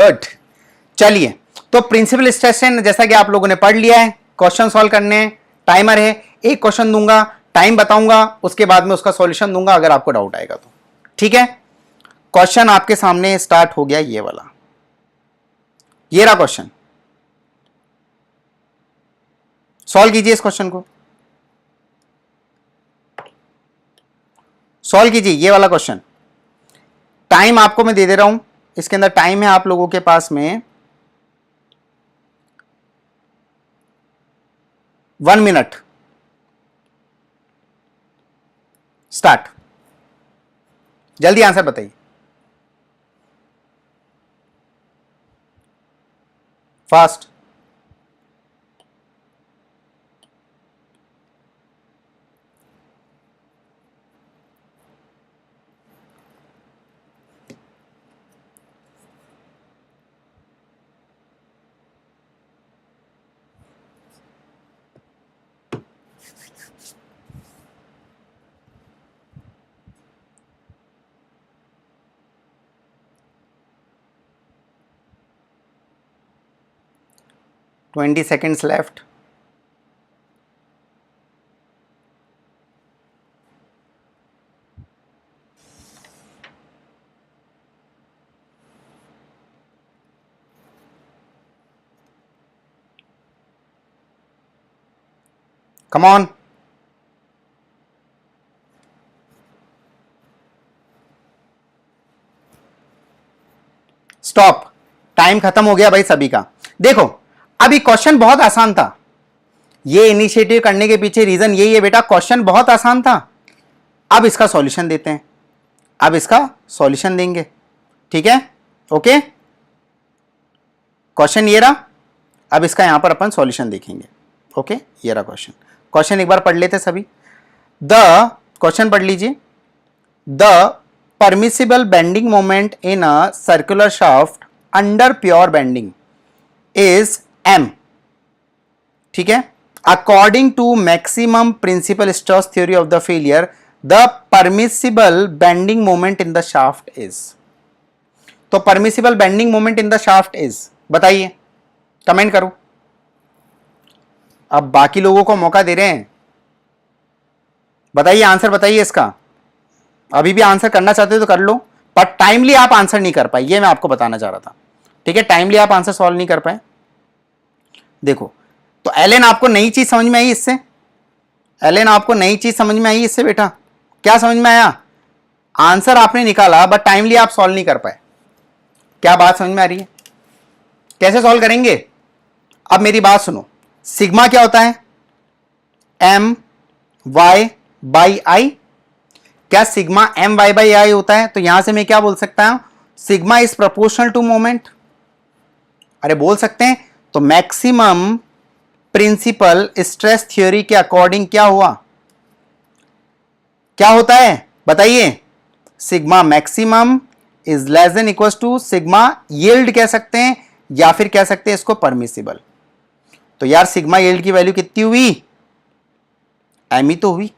Good. चलिए, तो principal stress strain जैसा कि आप लोगों ने पढ़ लिया है, क्वेश्चन सॉल्व करने हैं, टाइमर है, एक क्वेश्चन दूंगा, टाइम बताऊंगा, उसके बाद में उसका सॉल्यूशन दूंगा अगर आपको डाउट आएगा तो। ठीक है, क्वेश्चन आपके सामने स्टार्ट हो गया, ये वाला, ये रहा क्वेश्चन। सॉल्व कीजिए इस क्वेश्चन को, सॉल्व कीजिए ये वाला क्वेश्चन। टाइम आपको मैं दे दे रहा हूं, इसके अंदर टाइम है आप लोगों के पास में 1 मिनट। स्टार्ट, जल्दी आंसर बताइए, fast. Twenty seconds left. Come on, stop, time खत्म हो गया भाई सभी का। देखो अभी क्वेश्चन बहुत आसान था, ये इनिशिएटिव करने के पीछे रीजन यही है बेटा, क्वेश्चन बहुत आसान था। अब इसका सॉल्यूशन देते हैं, अब इसका सॉल्यूशन देंगे। ठीक है, ओके, क्वेश्चन ये रहा, अब इसका यहां पर अपन सॉल्यूशन देखेंगे। ओके, ये रहा क्वेश्चन। क्वेश्चन एक बार पढ़ लेते सभी। द क्वेश्चन पढ़ लीजिए। The permissible bending moment in a circular shaft under pure bending is m। ठीक है, according to maximum principal stress theory of the failure the permissible bending moment in the shaft is. तो permissible bending moment in the shaft is, बताइए, comment करो। अब बाकी लोगों को मौका दे रहे हैं, बताइए आंसर बताइए इसका। अभी भी आंसर करना चाहते हो तो कर लो, पर टाइमली आप आंसर नहीं कर पाए, ये मैं आपको बताना चाह रहा था। ठीक है, टाइमली आप आंसर सॉल्व नहीं कर पाए। देखो, तो एलन आपको नई चीज समझ में आई इससे, एलन आपको नई चीज समझ में आई इससे बेटा, क्या समझ में आया? आंसर आपने निकाला बट टाइमली आप सॉल्व नहीं कर पाए। क्या बात समझ में आ रही है? कैसे सॉल्व करेंगे? अब मेरी बात सुनो, सिग्मा क्या होता है? M Y by I. क्या sigma M Y by I होता है? तो यहां से मैं क्या बोल सकता हूं, sigma is proportional to moment. अरे बोल सकते हैं, तो मैक्सिमम प्रिंसिपल स्ट्रेस थ्योरी के अकॉर्डिंग क्या हुआ, क्या होता है बताइए? Sigma maximum is less than equal to sigma yield कह सकते हैं, या फिर कह सकते हैं इसको परमिसिबल। तो यार सिग्मा यील्ड की वैल्यू कितनी हुई? एम ही तो हुई।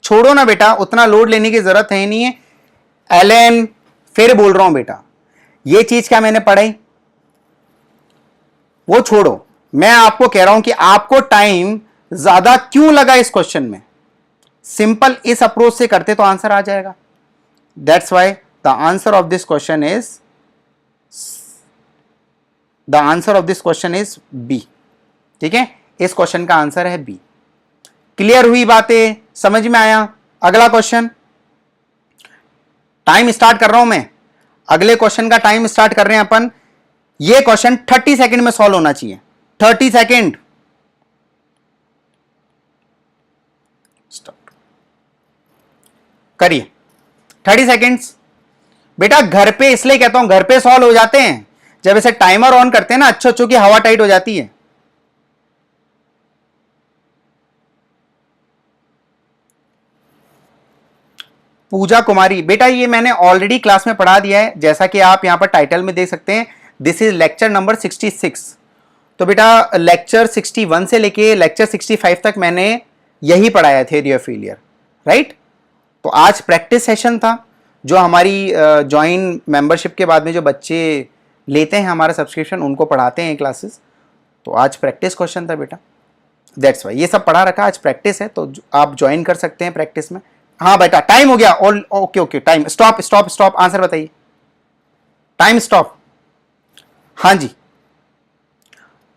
छोड़ो ना बेटा, उतना लोड लेने की जरूरत है नहीं है। एलन फिर बोल रहा हूं बेटा, ये चीज क्या मैंने पढ़ाई वो छोड़ो, मैं आपको कह रहा हूं कि आपको टाइम ज्यादा क्यों लगा इस क्वेश्चन में। सिंपल इस अप्रोच से करते तो आंसर आ जाएगा। That's why the answer of this question is B. ठीक है, इस क्वेश्चन का आंसर है बी। क्लियर हुई बातें? समझ में आया? अगला क्वेश्चन टाइम स्टार्ट कर रहा हूं मैं, अगले क्वेश्चन का टाइम स्टार्ट कर रहे हैं अपन। ये क्वेश्चन 30 सेकंड में सॉल्व होना चाहिए। 30 सेकंड स्टार्ट करिए। 30 सेकंड्स बेटा घर पे, इसलिए कहता हूं घर पे सॉल्व हो जाते हैं। जब ऐसे टाइमर ऑन करते हैं ना, अच्छो अच्छो की हवा टाइट हो जाती है। पूजा कुमारी बेटा, ये मैंने ऑलरेडी क्लास में पढ़ा दिया है, जैसा कि आप यहां पर टाइटल में देख सकते हैं। This is lecture number 66। तो बेटा लेक्चर 61 से लेके लेक्चर 65 तक मैंने यही पढ़ाया, थ्योरी ऑफ फेलियर, राइट। तो आज प्रैक्टिस सेशन था, जो हमारी ज्वाइन मेंबरशिप के बाद में जो बच्चे लेते हैं हमारा सब्सक्रिप्शन, उनको पढ़ाते हैं क्लासेस। तो आज प्रैक्टिस क्वेश्चन था बेटा, दैट्स वाई ये सब पढ़ा रखा, आज प्रैक्टिस है तो आप ज्वाइन कर सकते हैं प्रैक्टिस में। हाँ बेटा टाइम हो गया, all okay okay, time stop stop stop, answer बताइए, टाइम स्टॉप। हाँ जी,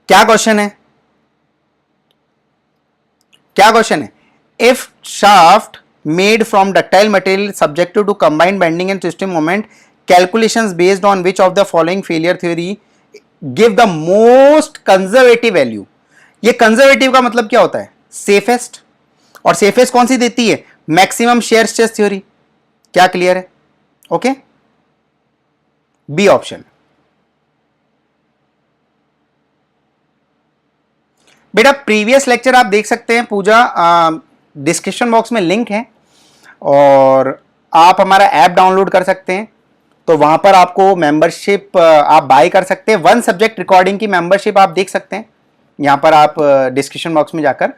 क्या क्वेश्चन है, क्या क्वेश्चन है? If shaft made from ductile material subjected to combined bending and twisting moment, calculations based on which of the following failure theory give the most conservative value. ये conservative का मतलब क्या होता है? सेफेस्ट। और सेफेस्ट कौन सी देती है? Maximum shear stress theory. क्या क्लियर है? Okay, B option. बेटा प्रीवियस लेक्चर आप देख सकते हैं पूजा, डिस्क्रिप्शन बॉक्स में लिंक है, और आप हमारा ऐप डाउनलोड कर सकते हैं। तो वहां पर आपको मेंबरशिप आप बाय कर सकते हैं, वन सब्जेक्ट रिकॉर्डिंग की मेंबरशिप आप देख सकते हैं। यहाँ पर आप डिस्क्रिप्शन बॉक्स में जाकर,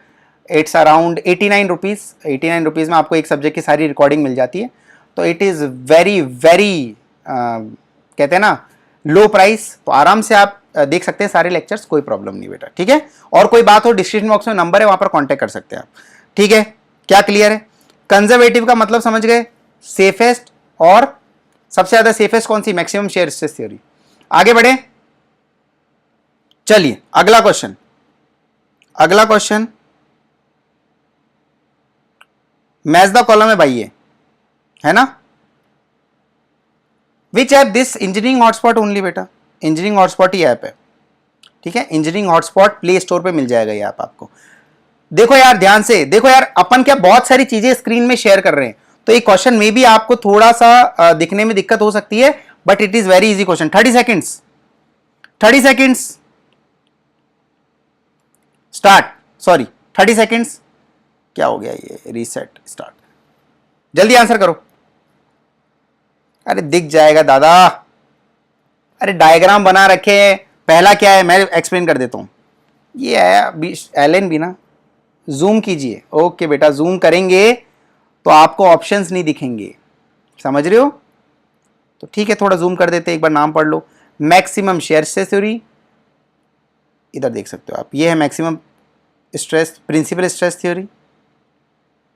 इट्स अराउंड 89 रुपीज़, 89 रुपीज़ में आपको एक सब्जेक्ट की सारी रिकॉर्डिंग मिल जाती है। तो इट इज़ वेरी वेरी कहते हैं ना लो प्राइस, तो आराम से आप देख सकते हैं सारे लेक्चर्स, कोई प्रॉब्लम नहीं बेटा, ठीक है। और कोई बात हो डिस्क्रिप्शन बॉक्स में नंबर है, वहां पर कॉन्टेक्ट कर सकते हैं आप, ठीक है। क्या क्लियर है? कंजर्वेटिव का मतलब समझ गए, सेफेस्ट, और सबसे ज्यादा सेफेस्ट कौन सी? Maximum shear stress theory. आगे बढ़े, चलिए अगला क्वेश्चन, अगला क्वेश्चन मैच द कॉलम है भाई, ये है ना। विच app this engineering hotspot only बेटा, इंजीनियरिंग हॉटस्पॉट ही ऐप है, ठीक है। इंजीनियरिंग हॉटस्पॉट प्ले स्टोर पे मिल जाएगा ये ऐप आपको। देखो यार ध्यान से देखो यार, अपन क्या बहुत सारी चीजें स्क्रीन में शेयर कर रहे हैं, तो ये क्वेश्चन में भी आपको थोड़ा सा दिखने में दिक्कत हो सकती है, but it is very easy question. 30 seconds, 30 seconds start, sorry 30 seconds, क्या हो गया ये, रीसेट स्टार्ट, जल्दी आंसर करो। अरे दिख जाएगा दादा, अरे डायग्राम बना रखे, पहला क्या है मैं एक्सप्लेन कर देता हूं। ये है एलएन भी ना, जूम कीजिए, ओके बेटा जूम करेंगे तो आपको ऑप्शंस नहीं दिखेंगे, समझ रहे हो? तो ठीक है थोड़ा जूम कर देते, एक बार नाम पढ़ लो। मैक्सिमम शेयर स्ट्रेस थ्योरी, इधर देख सकते हो आप, ये है maximum stress principal stress theory,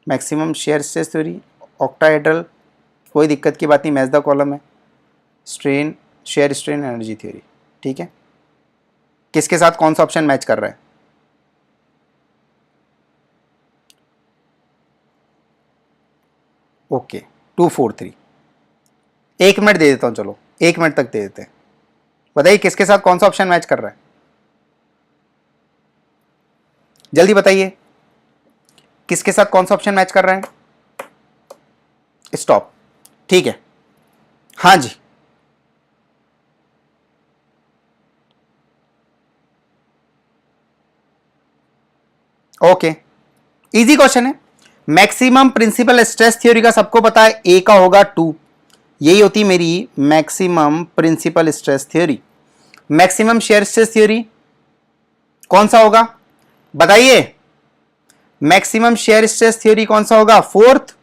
maximum shear stress theory, octahedral, कोई दिक्कत की बात नहीं, मैच द कॉलम है, strain shear strain energy theory, ठीक है। किसके साथ कौन सा ऑप्शन मैच कर रहा है? ओके 243, 1 मिनट दे देता हूं, चलो 1 मिनट तक दे देते हैं। बताइए किसके साथ कौन सा ऑप्शन मैच कर रहा है, जल्दी बताइए किसके साथ कौन सा ऑप्शन मैच कर रहा है। स्टॉप, ठीक है, हाँ जी। ओके इजी क्वेश्चन है। मैक्सिमम प्रिंसिपल स्ट्रेस थ्योरी का सबको पता है, ए का होगा 2, यही होती मेरी maximum principal stress theory. Maximum shear stress theory कौन सा होगा बताइए, मैक्सिमम शेयर स्ट्रेस थ्योरी कौन सा होगा? Fourth,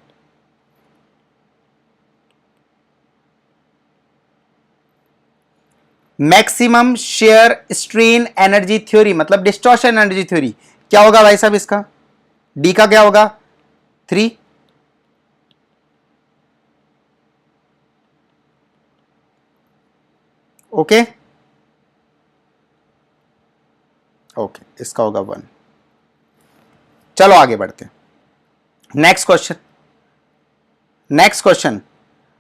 maximum shear strain energy theory मतलब डिस्टॉर्शन एनर्जी थ्योरी, क्या होगा भाई साहब इसका? डी का क्या होगा? 3। ओके ओके, इसका होगा 1। चलो आगे बढ़ते हैं, next question, next question,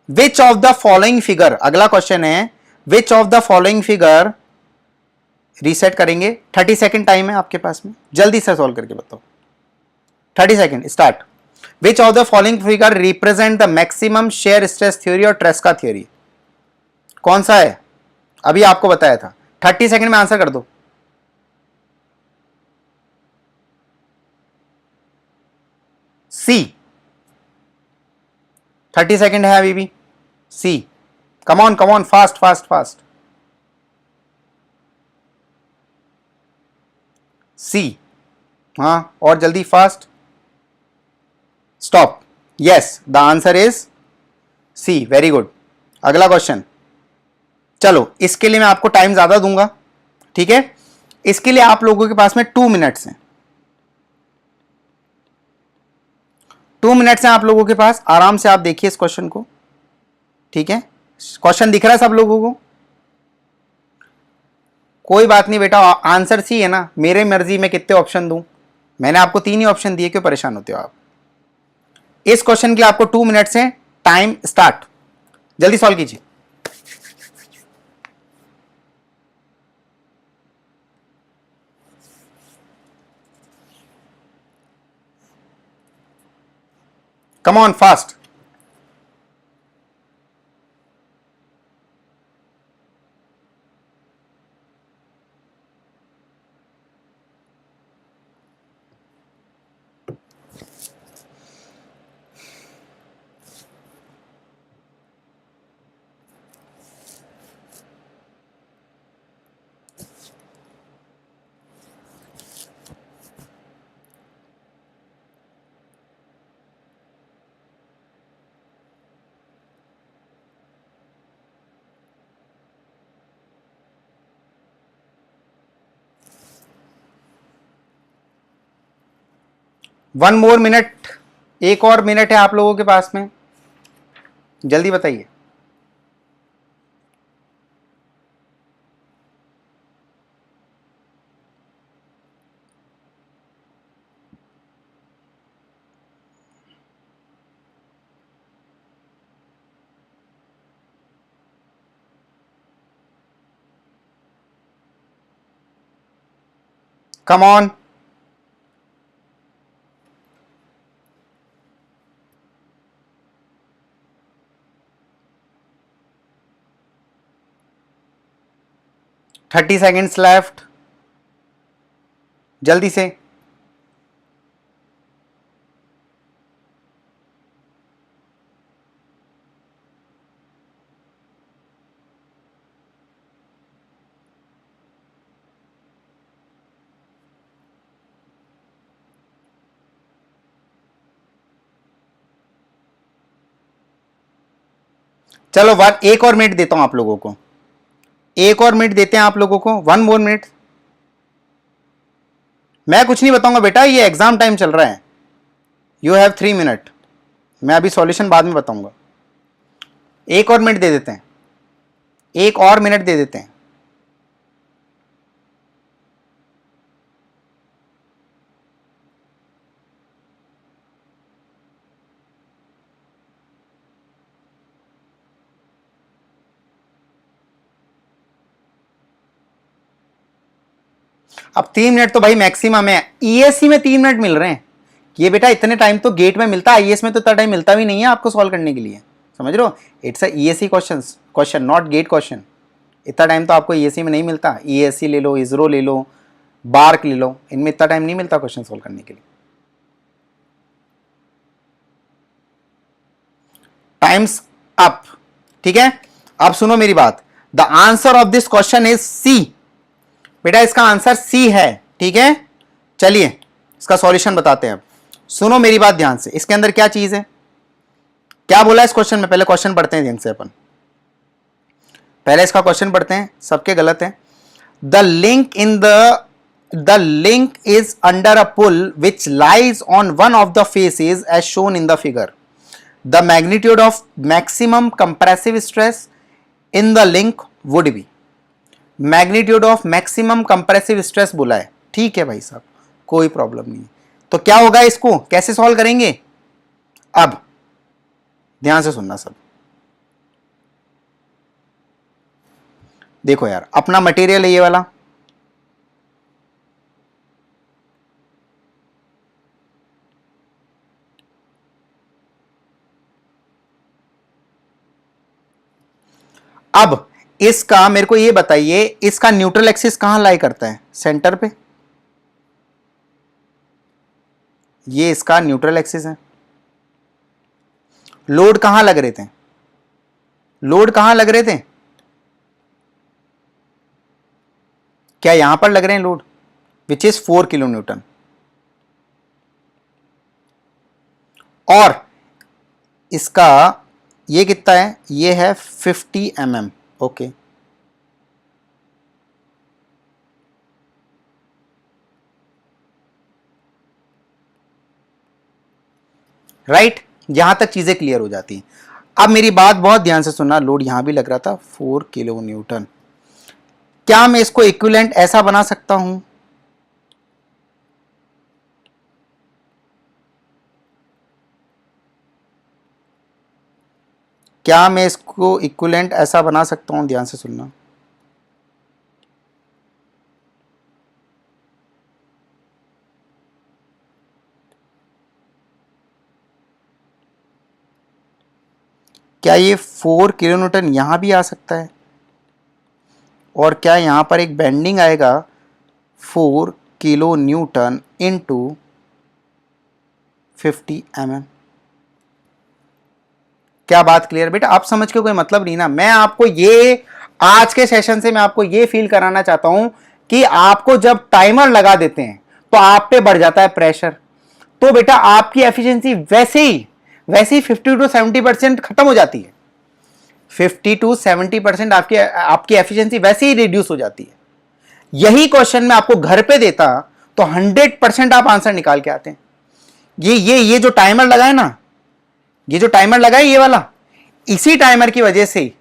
which of the following figure, अगला क्वेश्चन है विच of the following figure, reset करेंगे, 30 सेकेंड टाइम है आपके पास में, जल्दी से सॉल्व करके बताओ। 30 second start. Which of the following figure represent the maximum shear stress theory और ट्रेस्का थ्योरी, कौन सा है? अभी आपको बताया था, 30 सेकेंड में आंसर कर दो। सी, 30 सेकेंड है अभी भी, C, come on fast fast fast, C, हाँ और जल्दी fast, stop, yes, the answer is C, very good. अगला क्वेश्चन, चलो इसके लिए मैं आपको टाइम ज्यादा दूंगा, ठीक है। इसके लिए आप लोगों के पास में 2 मिनट्स हैं, 2 मिनट्स हैं आप लोगों के पास। आराम से आप देखिए इस क्वेश्चन को, ठीक है। क्वेश्चन दिख रहा है सब लोगों को? कोई बात नहीं बेटा, आंसर सी है ना, मेरे मर्जी में कितने ऑप्शन दूं, मैंने आपको 3 ही ऑप्शन दिए, क्यों परेशान होते हो आप। इस क्वेश्चन के लिए आपको 2 मिनट्स हैं, टाइम स्टार्ट, जल्दी सॉल्व कीजिए। कम on fast. One more minute, एक और मिनट है आप लोगों के पास में, जल्दी बताइए। Come on. Thirty seconds left, जल्दी से। चलो एक और मिनट देता हूं आप लोगों को, एक और मिनट देते हैं आप लोगों को, वन मोर मिनट। मैं कुछ नहीं बताऊंगा बेटा, ये एग्जाम टाइम चल रहा है। यू हैव 3 मिनट, मैं अभी सॉल्यूशन बाद में बताऊंगा। एक और मिनट दे देते हैं, एक और मिनट दे देते हैं। अब 3 मिनट तो भाई मैक्सिमम है, ईएससी में 3 मिनट मिल रहे हैं। ये बेटा इतने टाइम तो गेट में मिलता है, आईएएस में तो इतना टाइम मिलता भी नहीं है आपको सॉल्व करने के लिए, समझ रहे हो। It's a ESC question not gate question. इतना टाइम तो आपको ईएससी में नहीं मिलता, ईएससी ले लो, इसरो ले लो, बार्क ले लो, इनमें इतना टाइम नहीं मिलता क्वेश्चन सॉल्व करने के लिए। टाइम्स अप, ठीक है। अब सुनो मेरी बात, the answer of this question is C. बेटा इसका आंसर सी है, ठीक है। चलिए इसका सॉल्यूशन बताते हैं। अब सुनो मेरी बात ध्यान से, इसके अंदर क्या चीज है, क्या बोला इस क्वेश्चन में, पहले क्वेश्चन पढ़ते हैं ध्यान से अपन, पहले इसका क्वेश्चन पढ़ते हैं, सबके गलत है। The link is under a pull which lies on one of the faces as shown in the figure. The magnitude of maximum compressive stress in the link would be. Magnitude of maximum compressive stress बोला है, ठीक है भाई साहब, कोई problem नहीं। तो क्या होगा, इसको कैसे सॉल्व करेंगे, अब ध्यान से सुनना सब। देखो यार, अपना मटेरियल है ये वाला, अब इसका मेरे को ये बताइए, इसका न्यूट्रल एक्सिस कहां लाई करता है, सेंटर पे। ये इसका न्यूट्रल एक्सिस है। लोड कहां लग रहे थे, लोड कहां लग रहे थे, क्या यहां पर लग रहे हैं load, which is 4 kilo Newton. और इसका ये कितना है, ये है 50 mm। ओके, राइट, यहां तक चीजें क्लियर हो जाती हैं। अब मेरी बात बहुत ध्यान से सुनना, लोड यहां भी लग रहा था 4 किलो न्यूटन। क्या मैं इसको इक्विवेलेंट ऐसा बना सकता हूं, क्या मैं इसको इक्विवेलेंट ऐसा बना सकता हूं, ध्यान से सुनना। क्या ये 4 किलो न्यूटन यहां भी आ सकता है, और क्या यहां पर एक बेंडिंग आएगा 4 किलो न्यूटन इंटू 50 mm। क्या बात क्लियर बेटा, आप समझ के कोई मतलब नहीं ना। मैं आपको ये आज के सेशन से मैं आपको ये फील कराना चाहता हूं कि आपको जब टाइमर लगा देते हैं तो आप पे बढ़ जाता है प्रेशर, तो बेटा आपकी एफिशिएंसी वैसे ही 50 to 70% खत्म हो जाती है। 50 to 70% आपकी आपकी एफिशिएंसी वैसे ही रिड्यूस हो जाती है। यही क्वेश्चन मैं आपको घर पे देता तो 100% आप आंसर निकाल के आते हैं। ये जो टाइमर लगाए ना, ये जो टाइमर लगाए ये वाला, इसी टाइमर की वजह से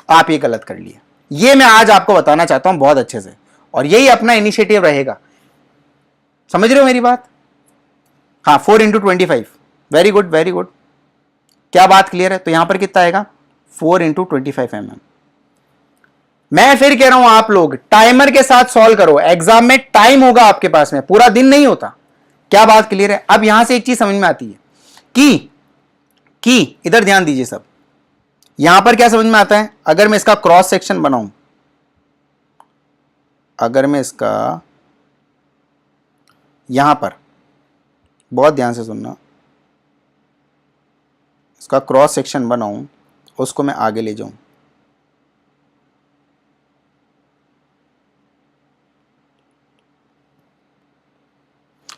आप ये गलत कर लिए। ये मैं आज आपको बताना चाहता हूं बहुत अच्छे से, और यही अपना इनिशिएटिव रहेगा। समझ रहे हो मेरी बात? हाँ, 4 into 25, very good very good. क्या बात क्लियर है? तो यहां पर कितना आएगा, 4 into 25 mm। मैं फिर कह रहा हूं आप लोग टाइमर के साथ सॉल्व करो, एग्जाम में टाइम होगा आपके पास में, पूरा दिन नहीं होता। क्या बात क्लियर है? अब यहां से एक चीज समझ में आती है कि इधर ध्यान दीजिए सब, यहां पर क्या समझ में आता है, अगर मैं इसका क्रॉस सेक्शन बनाऊं, अगर मैं इसका यहां पर, बहुत ध्यान से सुनना, इसका क्रॉस सेक्शन बनाऊं, उसको मैं आगे ले जाऊं,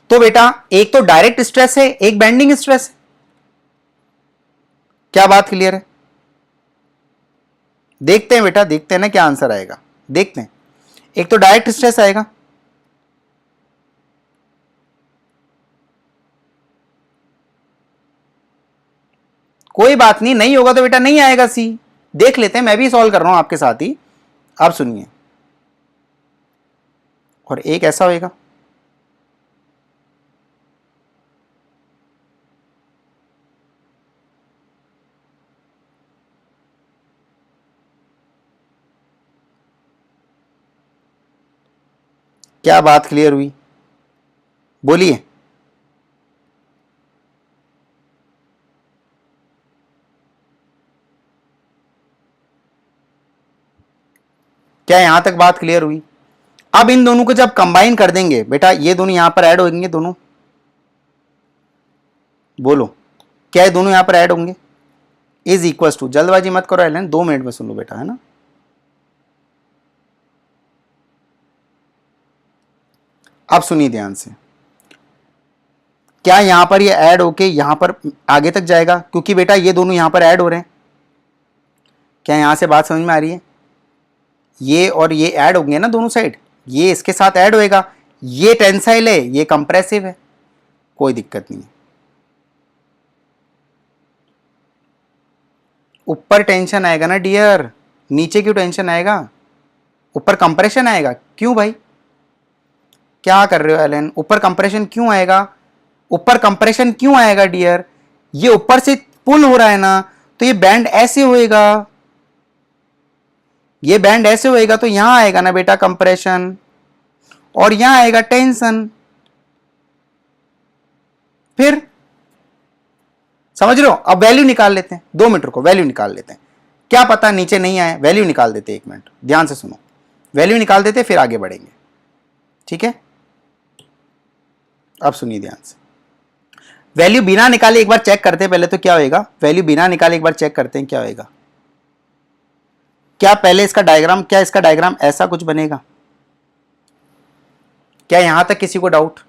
तो बेटा एक तो डायरेक्ट स्ट्रेस है, एक बेंडिंग स्ट्रेस है। क्या बात क्लियर है? देखते हैं बेटा, देखते हैं ना क्या आंसर आएगा, देखते हैं। एक तो डायरेक्ट स्ट्रेस आएगा, कोई बात नहीं, नहीं होगा तो बेटा नहीं आएगा सी, देख लेते हैं, मैं भी सॉल्व कर रहा हूं आपके साथ ही। आप सुनिए, और एक ऐसा होएगा, क्या बात क्लियर हुई? बोलिए। क्या यहां तक बात क्लियर हुई? अब इन दोनों को जब कंबाइन कर देंगे बेटा, ये दोनों यहां पर ऐड होंगे, दोनों बोलो, क्या ये दोनों यहां पर ऐड होंगे? इज इक्वल टू, जल्दबाजी मत करो एलन, 2 मिनट में सुन लो बेटा, है ना। अब सुनिए ध्यान से, क्या यहां पर ये ऐड होके यहां पर आगे तक जाएगा, क्योंकि बेटा ये दोनों यहां पर ऐड हो रहे हैं। क्या यहां से बात समझ में आ रही है? ये और ये ऐड होंगे ना दोनों साइड, ये इसके साथ ऐड होएगा, ये टेंसाइल है, ये कंप्रेसिव है, कोई दिक्कत नहीं है। ऊपर टेंशन आएगा ना डियर, नीचे क्यों टेंशन आएगा? ऊपर कंप्रेशन आएगा, क्यों भाई? क्या कर रहे हो एलन? ऊपर कंप्रेशन क्यों आएगा? ऊपर कंप्रेशन क्यों आएगा डियर? ये ऊपर से पुल हो रहा है ना, तो ये बैंड ऐसे होएगा, ये बैंड ऐसे होएगा, तो यहां आएगा ना बेटा कंप्रेशन, और यहां आएगा टेंशन। फिर समझ रहे हो? अब वैल्यू निकाल लेते हैं, 2 मीटर को वैल्यू निकाल लेते हैं, क्या पता नीचे नहीं आए, वैल्यू निकाल देते हैं। 1 मिनट ध्यान से सुनो, वैल्यू निकाल देते फिर आगे बढ़ेंगे, ठीक है? अब सुनिए ध्यान से, वैल्यू बिना निकाले एक बार चेक करते हैं पहले, तो क्या होएगा, वैल्यू बिना निकाले एक बार चेक करते हैं क्या होएगा। क्या पहले इसका डायग्राम, क्या इसका डायग्राम ऐसा कुछ बनेगा? क्या यहां तक किसी को डाउट?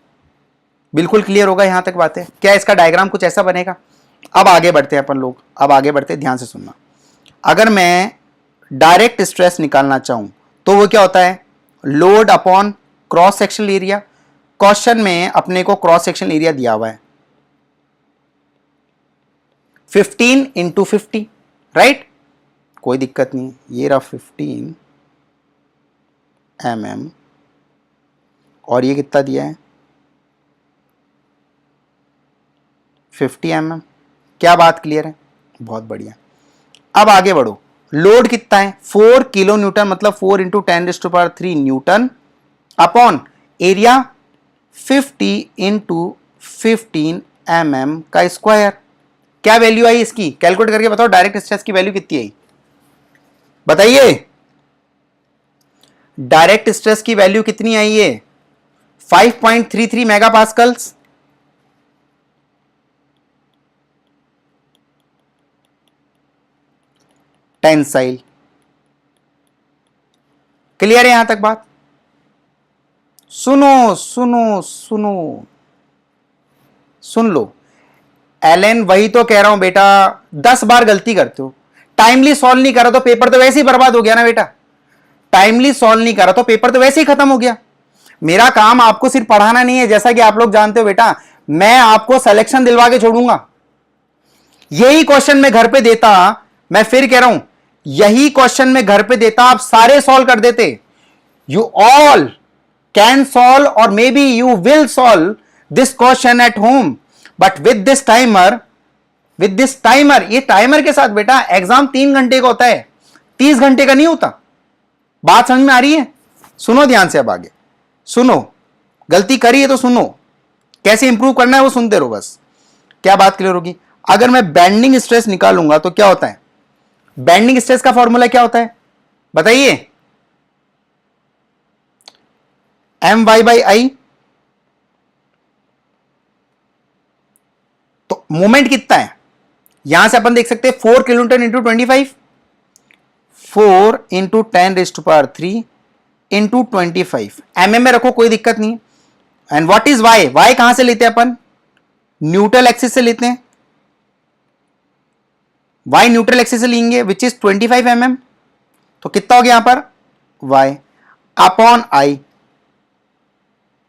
बिल्कुल क्लियर होगा यहां तक बातें? क्या इसका डायग्राम कुछ ऐसा बनेगा? अब आगे बढ़ते हैं अपन लोग, अब आगे बढ़ते हैं, ध्यान से सुनना। अगर मैं डायरेक्ट स्ट्रेस निकालना चाहूं तो वो क्या होता है, load upon cross sectional area. Question में अपने को क्रॉस सेक्शनल एरिया दिया हुआ है 15 इंटू 50, राइट, कोई दिक्कत नहीं, ये रहा 15 mm और ये कितना दिया है 50 mm। क्या बात क्लियर है, बहुत बढ़िया। अब आगे बढ़ो, लोड कितना है 4 किलो न्यूटन, मतलब 4 into 10⁻³ Newton upon area 50 into 15 mm का स्क्वायर। क्या वैल्यू आई इसकी, कैलकुलेट करके बताओ, डायरेक्ट स्ट्रेस की वैल्यू कितनी आई बताइए, डायरेक्ट स्ट्रेस की वैल्यू कितनी आई है 5.33 मेगापास्कल्स। टेंसाइल, क्लियर है यहां तक बात? सुनो सुनो सुनो, सुन लो एलन, वही तो कह रहा हूं बेटा, 10 बार गलती करते हो, टाइमली सॉल्व नहीं करा तो पेपर तो वैसे ही बर्बाद हो गया ना बेटा, टाइमली सॉल्व नहीं करा तो पेपर तो वैसे ही खत्म हो गया। मेरा काम आपको सिर्फ पढ़ाना नहीं है, जैसा कि आप लोग जानते हो बेटा, मैं आपको सिलेक्शन दिलवा के छोड़ूंगा। यही क्वेश्चन मैं घर पे देता, मैं फिर कह रहा हूं, यही क्वेश्चन मैं घर पे देता, आप सारे सॉल्व कर देते। यू ऑल कैन सॉल्व और may be you will solve this question at home, but with this timer, ये टाइमर के साथ बेटा एग्जाम 3 घंटे का होता है, 30 घंटे का नहीं होता। बात समझ में आ रही है? सुनो ध्यान से, अब आगे सुनो, गलती करी है तो सुनो, कैसे इंप्रूव करना है वो सुनते रहो बस, क्या बात क्लियर होगी। अगर मैं बेंडिंग स्ट्रेस निकालूंगा तो क्या होता है, बेंडिंग स्ट्रेस का फॉर्मूला क्या होता है बताइए, My/I। तो मोमेंट कितना है, यहां से अपन देख सकते हैं 4 kilonewton into 25, 4 into 10⁻³ into 25 mm में रखो, कोई दिक्कत नहीं। And what is Y, Y कहां से लेते हैं अपन, न्यूट्रल एक्सिस से लेते हैं, वाई न्यूट्रल एक्सिस से लेंगे विच इज 25 mm। तो कितना हो गया यहां पर y upon I,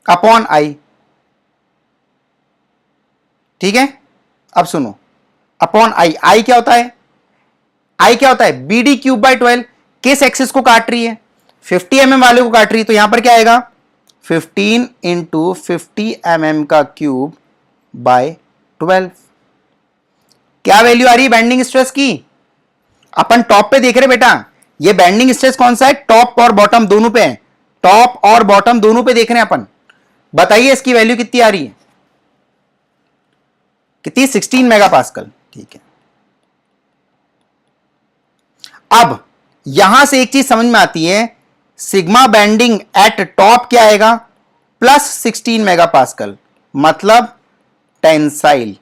upon I, ठीक है। अब सुनो, अपॉन आई, आई क्या होता है, आई क्या होता है BD³/12, किस एक्सिस को काट रही है 50 mm वाले को काट रही है, तो यहां पर क्या आएगा 15 इंटू 50 mm का क्यूब बाय 12। क्या वैल्यू आ रही है बेंडिंग स्ट्रेस की, अपन टॉप पे देख रहे बेटा, ये बेंडिंग स्ट्रेस कौन सा है, टॉप और बॉटम दोनों पे है, टॉप और बॉटम दोनों पे देख रहे हैं अपन, बताइए इसकी वैल्यू कितनी आ रही है, कितनी 16 मेगापास्कल, ठीक है। अब यहां से एक चीज समझ में आती है, सिग्मा बेंडिंग एट टॉप क्या आएगा प्लस 16 मेगापास्कल, मतलब tensile,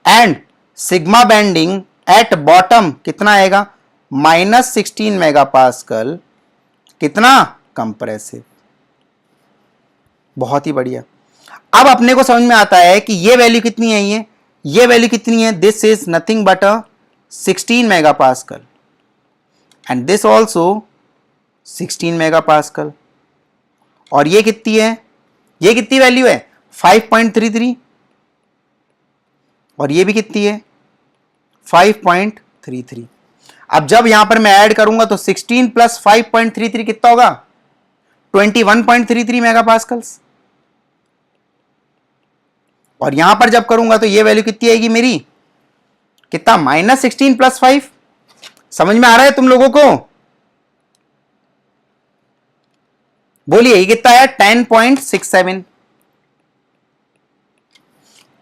and sigma bending at bottom कितना आएगा -16 मेगापास्कल, कितना कंप्रेसिव। बहुत ही बढ़िया। अब अपने को समझ में आता है कि ये वैल्यू कितनी है, ये वैल्यू कितनी है, this is nothing but 16 megapascal and this also 16 megapascal, और ये कितनी है, ये कितनी वैल्यू है 5.33, और ये भी कितनी है 5.33। अब जब यहां पर मैं ऐड करूंगा तो 16 प्लस 5.33 कितना होगा 21.33 मेगापास्कल्स, और यहां पर जब करूंगा तो ये वैल्यू कितनी आएगी मेरी, कितना -16 प्लस 5। समझ में आ रहा है तुम लोगों को, बोलिए ये कितना है 10.67।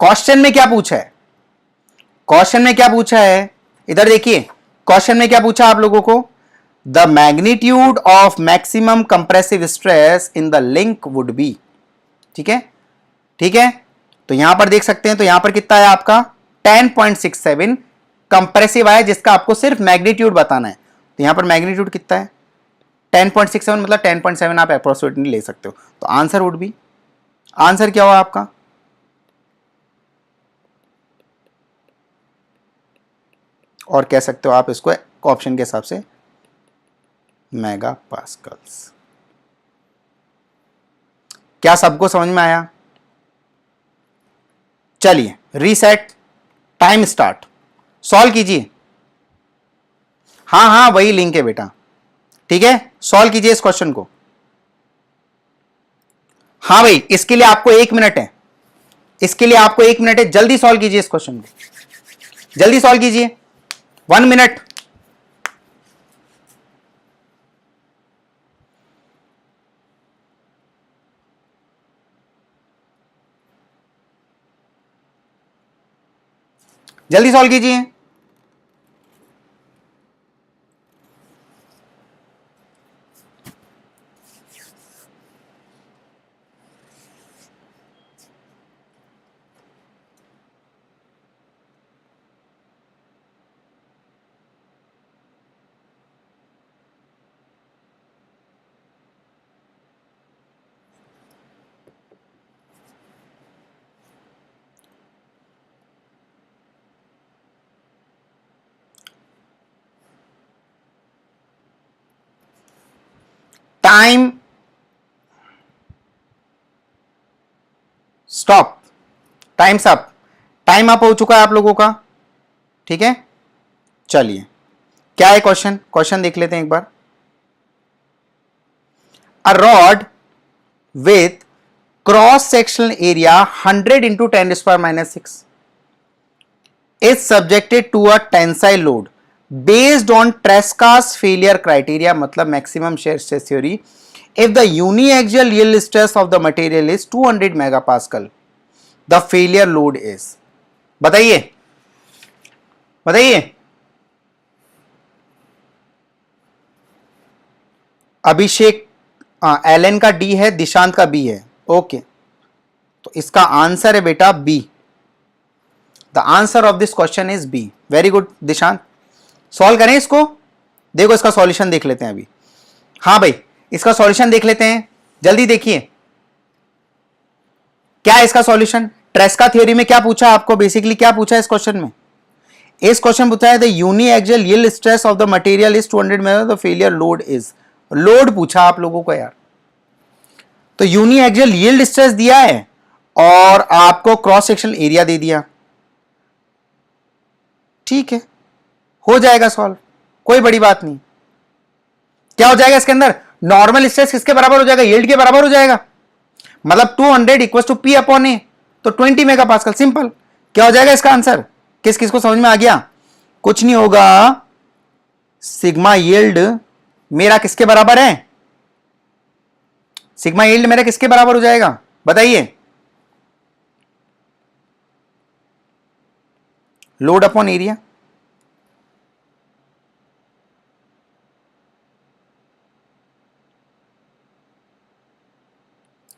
क्वेश्चन में क्या पूछा है, क्वेश्चन में क्या पूछा है, इधर देखिए, क्वेश्चन में क्या पूछा आप लोगों को, the magnitude of maximum compressive stress in the link would B, ठीक है, ठीक है। तो यहां पर देख सकते हैं, तो यहां पर कितना है आपका 10.67 कंप्रेसिव आया, जिसका आपको सिर्फ मैग्नीट्यूड बताना है, तो यहां पर मैग्नीट्यूड कितना है 10.67, मतलब 10.7 आप अप्रोक्सीमेटली ले सकते हो। तो आंसर वुड बी, आंसर क्या हुआ आपका और कह सकते हो आप इसको ऑप्शन के हिसाब से मेगा पास्कल्स। क्या सबको समझ में आया? चलिए रीसेट, टाइम स्टार्ट, सॉल्व कीजिए। हाँ हाँ वही लिंक है बेटा, ठीक है, सॉल्व कीजिए इस क्वेश्चन को। हाँ भाई इसके लिए आपको 1 मिनट है, इसके लिए आपको 1 मिनट है, जल्दी सॉल्व कीजिए इस क्वेश्चन को, जल्दी सॉल्व कीजिए, 1 मिनट। जल्दी सॉल्व कीजिए। Time stop, time's up, time up हो चुका है आप लोगों का, ठीक है। चलिए क्या है क्वेश्चन, क्वेश्चन देख लेते हैं एक बार। A rod with cross sectional area 100 into 10⁻⁻⁶ is subjected to a tensile load based on Tresca's failure criteria, मतलब maximum shear stress theory, if the uniaxial yield stress of the material is 200 megapascal, the failure load is, बताइए बताइए। अभिषेक Elon का D है, दिशांत का B है, okay, तो इसका answer है बेटा B. The answer of this question is B. Very good Dishant, solve करें इसको। देखो इसका सॉल्यूशन देख लेते हैं अभी। हाँ भाई इसका सॉल्यूशन देख लेते हैं, जल्दी देखिए क्या है इसका सॉल्यूशन। ट्रेस्का थ्योरी में क्या पूछा आपको, बेसिकली क्या पूछा इस क्वेश्चन में, इस क्वेश्चन पूछा है the uniaxial yield stress of the material is 200 meter, the failure load is, load पूछा आप लोगों को यार। तो यूनिएक्सियल यील्ड स्ट्रेस दिया है और आपको क्रॉस सेक्शनल एरिया दे दिया, ठीक है, हो जाएगा सॉल्व, कोई बड़ी बात नहीं। क्या हो जाएगा इसके अंदर, नॉर्मल स्ट्रेस किसके बराबर हो जाएगा, यील्ड के बराबर हो जाएगा, मतलब 200 इक्वल टू पी अपॉन ए, तो 20 मेगा पास्कल, सिंपल। क्या हो जाएगा इसका आंसर, किस किस को समझ में आ गया, कुछ नहीं होगा, सिग्मा यील्ड मेरा किसके बराबर है, सिग्मा यील्ड मेरा किसके बराबर हो जाएगा बताइए, लोड अपॉन एरिया।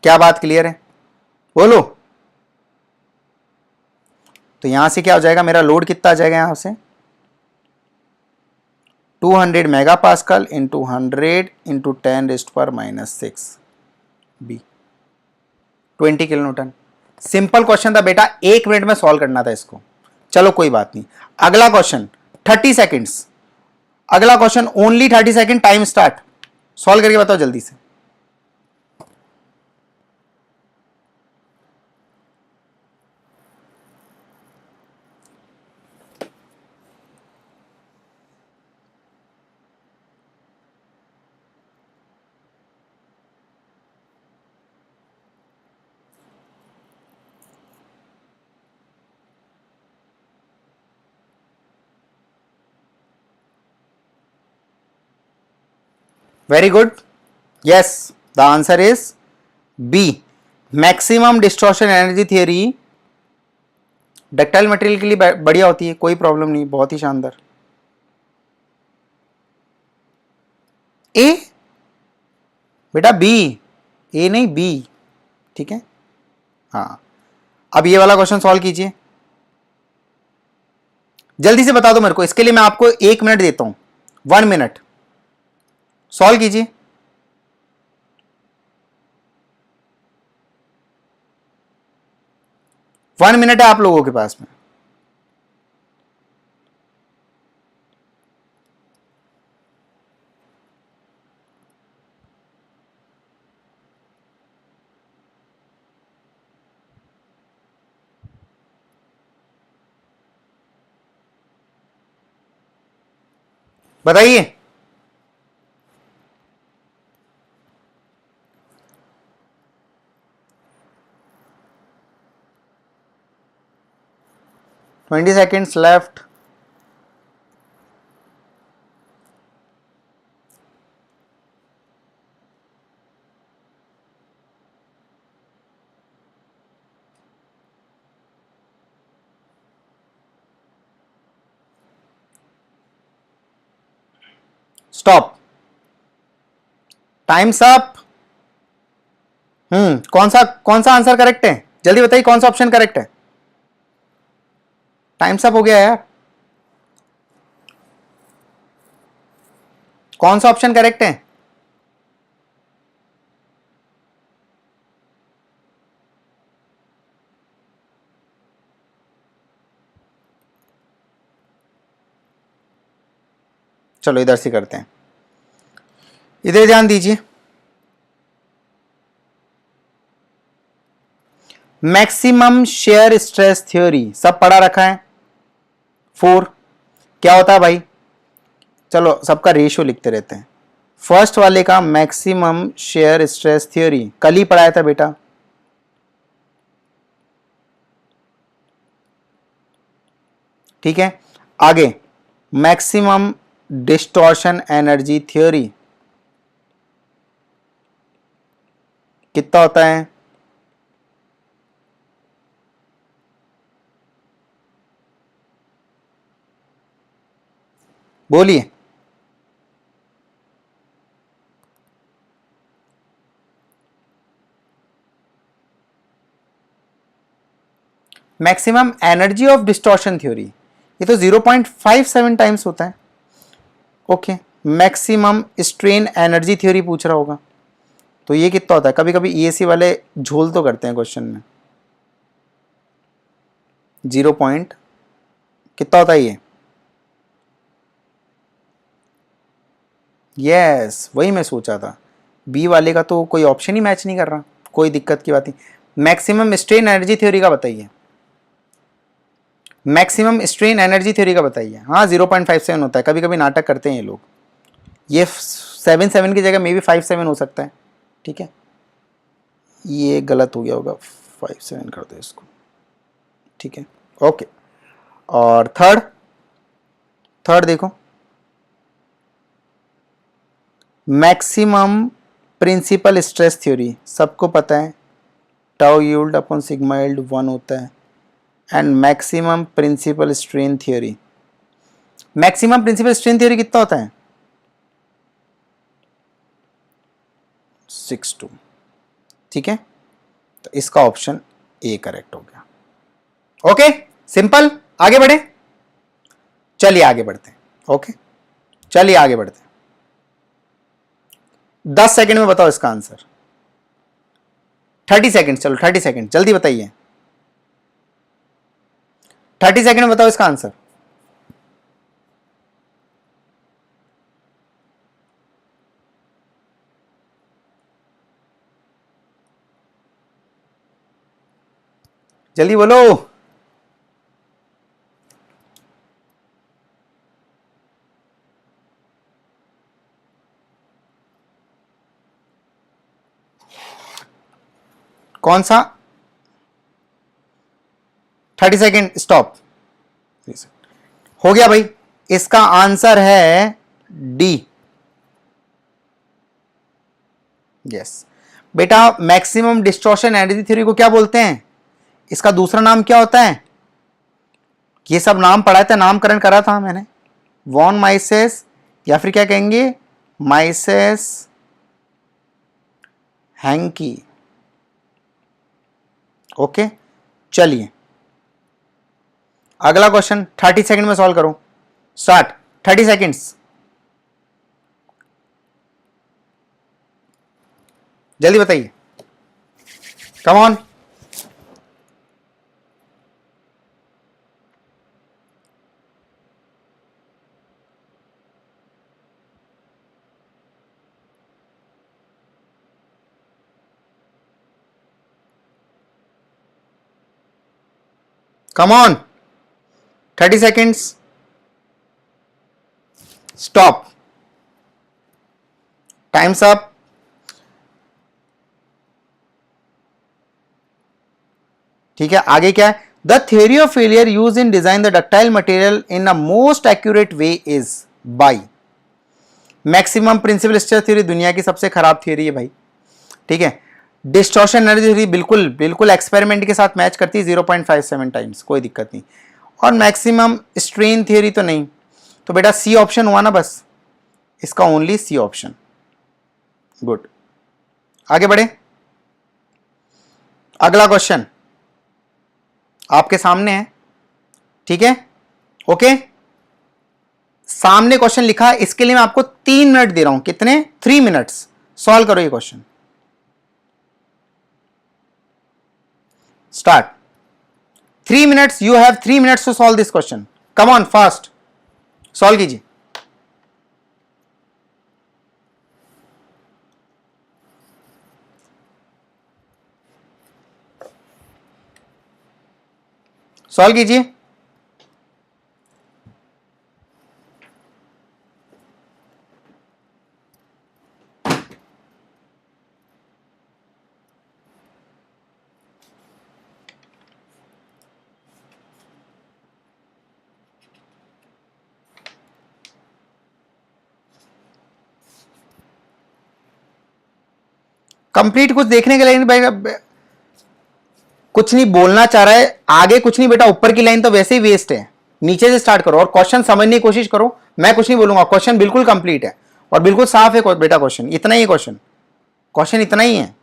क्या बात क्लियर है, बोलो। तो यहां से क्या हो जाएगा, मेरा लोड कितना आ जाएगा यहां से 200 mega pascal into 100 into 10⁻⁻⁶ be 20 kilo newton. Simple question था बेटा, 1 मिनट में सॉल्व करना था इसको, चलो कोई बात नहीं। अगला क्वेश्चन 30 सेकेंड्स, अगला question only 30 second, time start, solve करके बताओ जल्दी से। Very good, yes the answer is B, maximum distortion energy theory ductile material के लिए बढ़िया होती है, कोई प्रॉब्लम नहीं, बहुत ही शानदार। ए बेटा बी, ए नहीं बी, ठीक है। हाँ अब ये वाला क्वेश्चन सॉल्व कीजिए, जल्दी से बता दो मेरे को, इसके लिए मैं आपको 1 मिनट देता हूं, 1 मिनट, सॉल्व कीजिए। वन मिनट है आप लोगों के पास में। बताइए। Twenty seconds left. Stop. Time's up. कौन सा आंसर करेक्ट है, जल्दी बताइए कौन सा ऑप्शन करेक्ट है। टाइम्स अप हो गया यार। कौन सा ऑप्शन करेक्ट है? चलो इधर से करते हैं, इधर ध्यान दीजिए। मैक्सिमम शेयर स्ट्रेस थ्योरी सब पढ़ा रखा है। 4 क्या होता है भाई? चलो सबका रेशियो लिखते रहते हैं। फर्स्ट वाले का मैक्सिमम शेयर स्ट्रेस थ्योरी कल ही पढ़ाया था बेटा। ठीक है, आगे मैक्सिमम डिस्टॉर्शन एनर्जी थ्योरी कितना होता है? बोलिए। Maximum energy of distortion theory ये तो 0.57 टाइम्स होता है। Okay, maximum strain energy theory पूछ रहा होगा, तो ये कितना होता है? कभी कभी ईएसी वाले झोल तो करते हैं क्वेश्चन में। 0 पॉइंट कितना होता है ये? यस, वही मैं सोचा था, बी वाले का तो कोई ऑप्शन ही मैच नहीं कर रहा। कोई दिक्कत की बात नहीं। मैक्सिमम स्ट्रेन एनर्जी थ्योरी का बताइए। मैक्सिमम स्ट्रेन एनर्जी थ्योरी का बताइए। हाँ 0.57 होता है, कभी कभी नाटक करते हैं ये लोग। ये 7 की जगह मे बी 5-7 हो सकता है। ठीक है, ये गलत हो गया होगा, 5-7 कर दो इसको। ठीक है, ओके। और थर्ड, थर्ड देखो, मैक्सिमम प्रिंसिपल स्ट्रेस थ्योरी सबको पता है, tau yield upon sigma yield 1 होता है। And maximum principal strain theory, maximum principal strain theory कितना होता है? 6-2। ठीक है, तो इसका ऑप्शन ए करेक्ट हो गया। Okay, simple. आगे बढ़े, चलिए आगे बढ़ते हैं। ओके, चलिए आगे बढ़ते हैं। 10 सेकंड में बताओ इसका आंसर। 30 सेकंड, चलो 30 सेकंड जल्दी बताइए। 30 सेकंड में बताओ इसका आंसर। जल्दी बोलो। कौन सा? 30 सेकंड स्टॉप। हो गया भाई, इसका आंसर है डी। यस बेटा, मैक्सिमम डिस्टॉर्शन एनर्जी थ्योरी को क्या बोलते हैं? इसका दूसरा नाम क्या होता है? ये सब नाम पढ़ा था, नामकरण करा था मैंने। वॉन माइसेस, या फिर क्या कहेंगे, माइसेस हैंकी। ओके, चलिए अगला क्वेश्चन 30 सेकंड में सॉल्व करो। स्टार्ट। 30 सेकंड्स, जल्दी बताइए। Come on. Come on, 30 seconds. Stop, time's up. ठीक है, आगे क्या है? The theory of failure use in design the ductile material in a most accurate way is by. Maximum principal stress theory दुनिया की सबसे खराब थ्योरी है भाई। ठीक है, डिस्टॉर्शन एनर्जी थ्योरी बिल्कुल बिल्कुल एक्सपेरिमेंट के साथ मैच करती है 0.57 टाइम्स, कोई दिक्कत नहीं। और मैक्सिमम स्ट्रेन थ्योरी तो नहीं, तो बेटा सी ऑप्शन हुआ ना बस, इसका ओनली सी ऑप्शन। गुड, आगे बढ़े। अगला क्वेश्चन आपके सामने है। ठीक है, ओके, सामने क्वेश्चन लिखा है, इसके लिए मैं आपको 3 मिनट दे रहा हूं। कितने? 3 मिनट्स। सॉल्व करो ये question. Start. 3 minutes, you have 3 minutes to solve this question. Come on, fast solve कीजिए। सॉल्व कीजिए। कंप्लीट कुछ देखने के लिए नहीं भाई, कुछ नहीं बोलना चाह रहा है आगे, कुछ नहीं बेटा, ऊपर की लाइन तो वैसे ही वेस्ट है। नीचे से स्टार्ट करो और क्वेश्चन समझने की कोशिश करो। मैं कुछ नहीं बोलूंगा, क्वेश्चन बिल्कुल कंप्लीट है और बिल्कुल साफ है बेटा। क्वेश्चन इतना ही है, क्वेश्चन क्वेश्चन इतना ही है।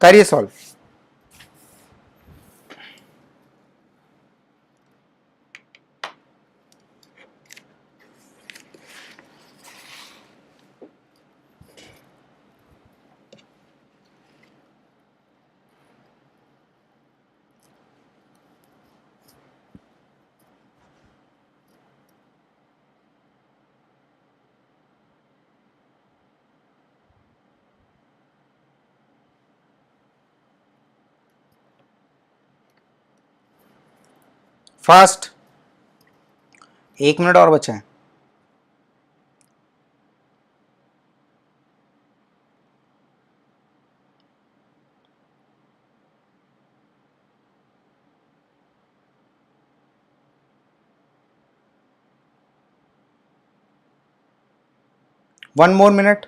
करिए सॉल्व। फास्ट, 1 मिनट और बचा है। One more minute.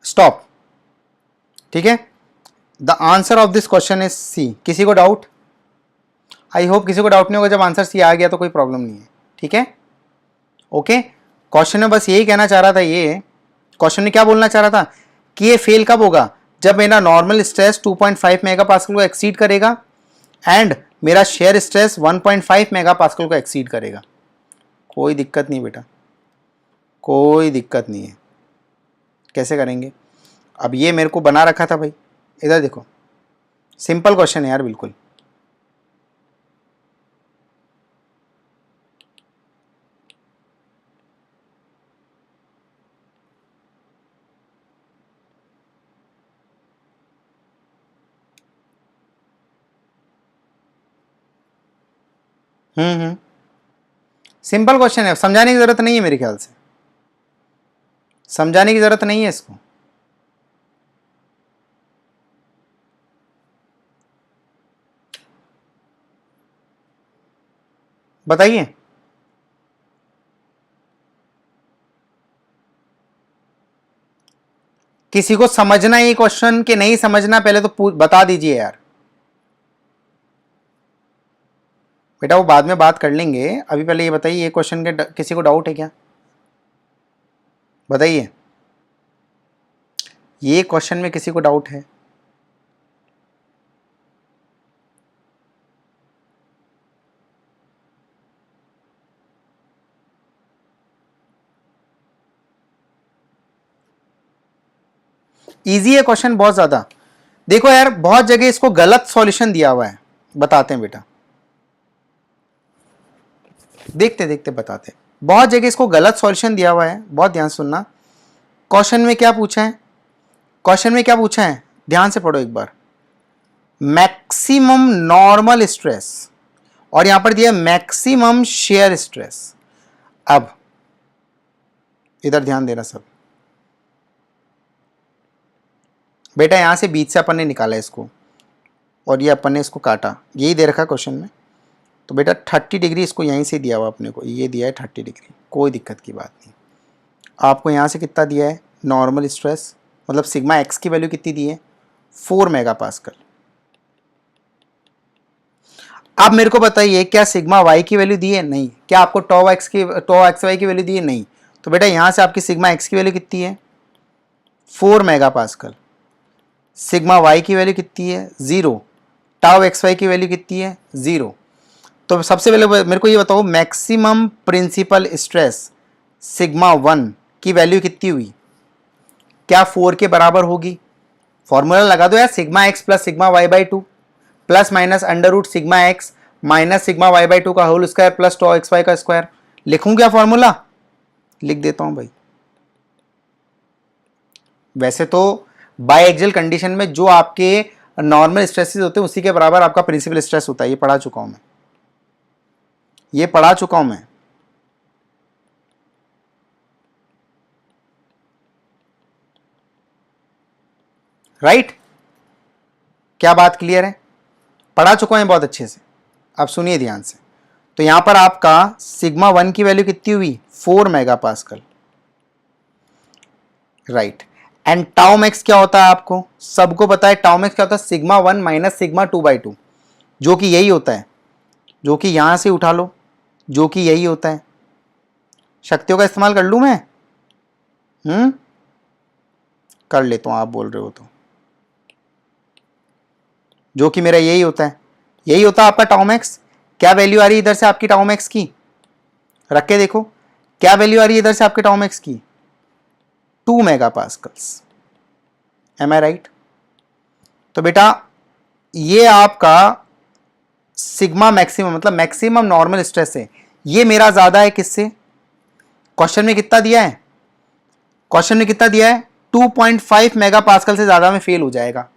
स्टॉप। ठीक है, the answer of this question is C. किसी को डाउट? आई होप किसी को डाउट नहीं होगा। जब आंसर सी आ गया तो कोई प्रॉब्लम नहीं है। ठीक है, ओके। क्वेश्चन में बस यही कहना चाह रहा था, ये क्वेश्चन में क्या बोलना चाह रहा था कि ये फेल कब होगा? जब मेरा नॉर्मल स्ट्रेस 2.5 मेगापास्कल को एक्सीड करेगा एंड मेरा शेयर स्ट्रेस 1.5 मेगापास्कल को एक्सीड करेगा। कोई दिक्कत नहीं बेटा, कोई दिक्कत नहीं है। कैसे करेंगे? अब ये मेरे को बना रखा था भाई, इधर देखो, सिंपल क्वेश्चन है यार बिल्कुल। सिंपल क्वेश्चन है, समझाने की जरूरत नहीं है मेरे ख्याल से, समझाने की जरूरत नहीं है इसको। बताइए। किसी को समझना ये क्वेश्चन कि नहीं समझना, पहले तो बता दीजिए यार। बेटा वो बाद में बात कर लेंगे, अभी पहले ये बताइए ये क्वेश्चन के किसी को डाउट है क्या? बताइए, ये क्वेश्चन में किसी को डाउट है? इजी है क्वेश्चन बहुत ज्यादा। देखो यार बहुत जगह इसको गलत सॉल्यूशन दिया हुआ है, बताते हैं बेटा, देखते देखते बताते हैं। बहुत जगह इसको गलत सॉल्यूशन दिया हुआ है, बहुत ध्यान सुनना। क्वेश्चन में क्या पूछा है? क्वेश्चन में क्या पूछा है, ध्यान से पढ़ो एक बार। मैक्सिमम नॉर्मल स्ट्रेस, और यहां पर दिया मैक्सिमम शेयर स्ट्रेस। अब इधर ध्यान देना सब बेटा, यहां से बीच से अपन ने निकाला इसको, और ये अपन ने इसको काटा, यही दे रखा क्वेश्चन में। तो बेटा 30 डिग्री इसको यहीं से दिया हुआ अपने को, ये दिया है 30 डिग्री, कोई दिक्कत की बात नहीं। आपको यहाँ से कितना दिया है नॉर्मल स्ट्रेस, मतलब सिग्मा एक्स की वैल्यू कितनी दी है, 4 मेगापास्कल। अब मेरे को बताइए क्या सिग्मा वाई की वैल्यू दी है? नहीं। क्या आपको टॉ एक्स वाई की वैल्यू दी है? नहीं। तो बेटा यहाँ से आपकी सिग्मा एक्स की वैल्यू कितनी है, 4 मेगापास्कल। सिग्मा वाई की वैल्यू कितनी है, 0। टाउ एक्स वाई की वैल्यू कितनी है, 0। तो सबसे पहले मेरे को ये बताओ मैक्सिमम प्रिंसिपल स्ट्रेस सिग्मा 1 की वैल्यू कितनी हुई? क्या 4 के बराबर होगी? फॉर्मूला लगा दो यार, sigma x plus sigma y by 2 plus minus under root sigma x minus sigma y by 2 का whole square plus tau x y का स्क्वायर। लिखूं क्या फॉर्मूला? लिख देता हूं भाई। वैसे तो बाय एक्सियल कंडीशन में जो आपके नॉर्मल स्ट्रेसेस होते हैं उसी के बराबर आपका प्रिंसिपल स्ट्रेस होता है, ये पढ़ा चुका हूं मैं, ये पढ़ा चुका हूं मैं। राइट? क्या बात क्लियर है? पढ़ा चुका है बहुत अच्छे से। अब सुनिए ध्यान से। तो यहां पर आपका सिग्मा 1 की वैल्यू कितनी हुई, 4 megapascal. Right. And tau max क्या होता है आपको सबको पता है, टाउ मैक्स क्या होता है, सिग्मा 1 माइनस सिग्मा 2/2, जो कि यही होता है, जो कि यहां से उठा लो, जो कि यही होता है। शक्तियों का इस्तेमाल कर लूं मैं? कर लेता हूं, आप बोल रहे हो तो, जो कि मेरा यही होता है, यही होता है आपका टाउ मैक्स। क्या वैल्यू आ रही है इधर से आपकी टाउ मैक्स की, रख के देखो क्या वैल्यू आ रही है इधर से आपके टाउ मैक्स की, 2 मेगापास्कल्स। एम आई राइट? तो बेटा ये आपका सिग्मा मैक्सिमम मतलब मैक्सिमम नॉर्मल स्ट्रेस है, ये मेरा ज्यादा है किससे? क्वेश्चन में कितना दिया है, क्वेश्चन में कितना दिया है, 2.5 मेगापास्कल से ज्यादा में फेल हो जाएगा।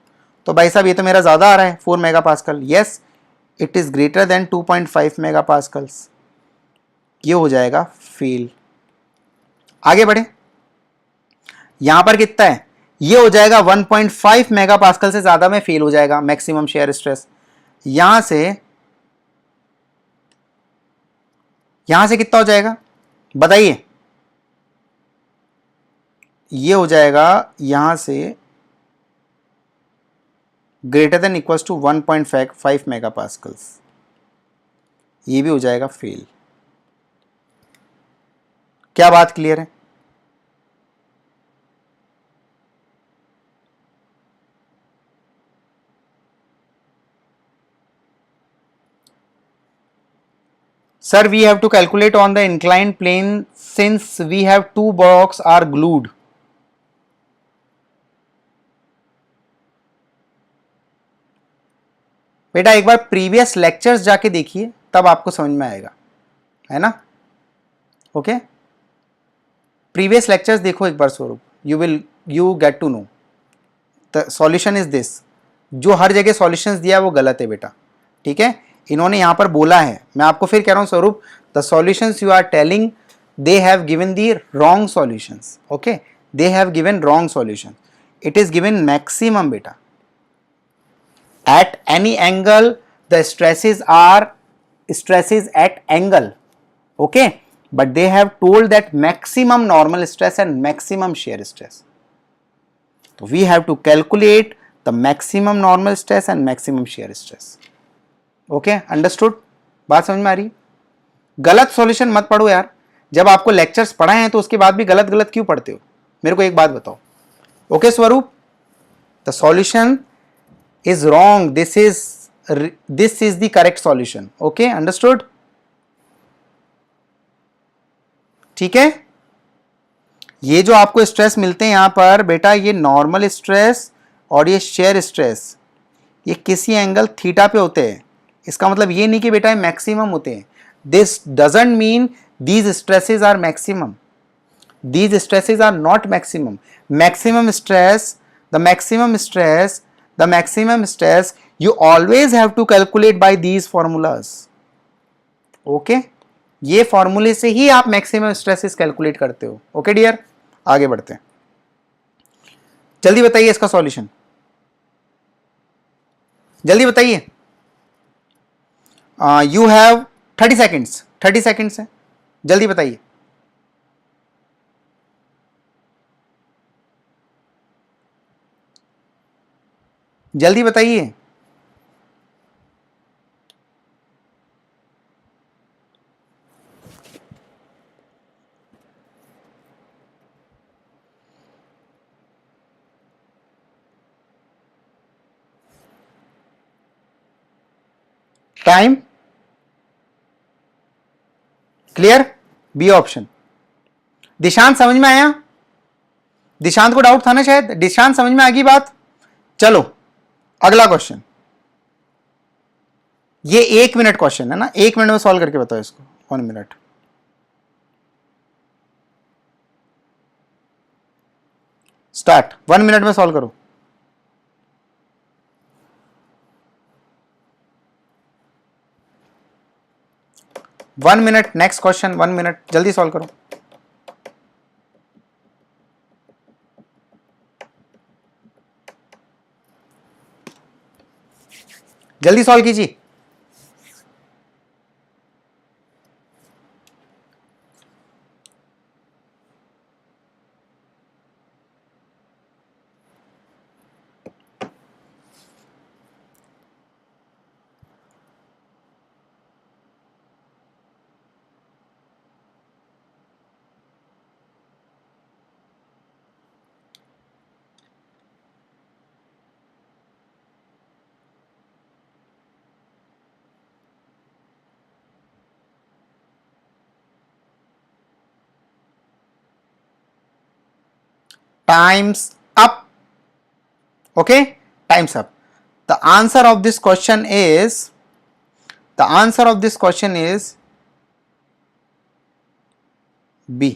तो भाई साहब ये तो मेरा ज्यादा आ रहा है 4 megapascal. Yes, it is greater than 2.5 मेगापास्कल्स, ये हो जाएगा फेल। आगे बढ़े, यहां पर कितना है, ये हो जाएगा 1.5 मेगापास्कल से ज्यादा में फेल हो जाएगा मैक्सिमम शेयर स्ट्रेस। यहां से कितना हो जाएगा बताइए? ये हो जाएगा यहां से ग्रेटर देन इक्वल्स टू 1.5 मेगापास्कल्स, ये भी हो जाएगा फेल। क्या बात क्लियर है? Sir, we have to calculate on the inclined plane since we have two blocks are glued. बेटा एक बार प्रीवियस लेक्चर्स जाके देखिए तब आपको समझ में आएगा, है ना? ओके, प्रीवियस लेक्चर्स देखो एक बार Swaroop, you get to know the solution is this. जो हर जगह सॉल्यूशंस दिया है वो गलत है बेटा, ठीक है? इन्होंने यहां पर बोला है, मैं आपको फिर कह रहा हूं Swaroop, the solutions you are telling they have given the wrong solutions. Okay, they have given wrong solution. It is given maximum beta at any angle the stresses are stresses at angle, okay, but they have told that maximum normal stress and maximum shear stress. So we have to calculate the maximum normal stress and maximum shear stress. Okay, understood? बात समझ में आ रही? गलत solution मत पढ़ो यार, जब आपको लेक्चर्स पढ़ाए हैं तो उसके बाद भी गलत गलत क्यों पढ़ते हो? मेरे को एक बात बताओ. ओके स्वरूप, the solution is wrong, this is the correct solution. Okay, understood? ठीक है. ये जो आपको स्ट्रेस मिलते हैं यहां पर बेटा, ये नॉर्मल स्ट्रेस और ये शेयर स्ट्रेस, ये किसी एंगल थीटा पे होते हैं. इसका मतलब ये नहीं कि बेटा ये मैक्सिमम होते हैं. This doesn't mean these stresses are maximum. These stresses are not maximum. Maximum stress, the maximum stress, the maximum stress you always have to calculate by these formulas. Okay, ये फॉर्मूले से ही आप मैक्सिमम स्ट्रेसेस कैलकुलेट करते हो. Okay dear, आगे बढ़ते हैं. जल्दी बताइए इसका सॉल्यूशन, जल्दी बताइए. You have 30 seconds. 30 सेकेंड्स है, जल्दी बताइए. जल्दी बताइए. Time clear? B option. Dishant समझ में आया? दिशांत को डाउट था ना शायद. दिशांत समझ में आ गई बात? चलो अगला क्वेश्चन. ये 1 मिनट क्वेश्चन है ना, 1 मिनट में सॉल्व करके बताओ इसको. 1 मिनट. स्टार्ट. 1 मिनट में सॉल्व करो. One minute. Next question. 1 minute, जल्दी सॉल्व करो. जल्दी सॉल्व कीजिए. Time's up. Okay, time's up. The answer of this question is B.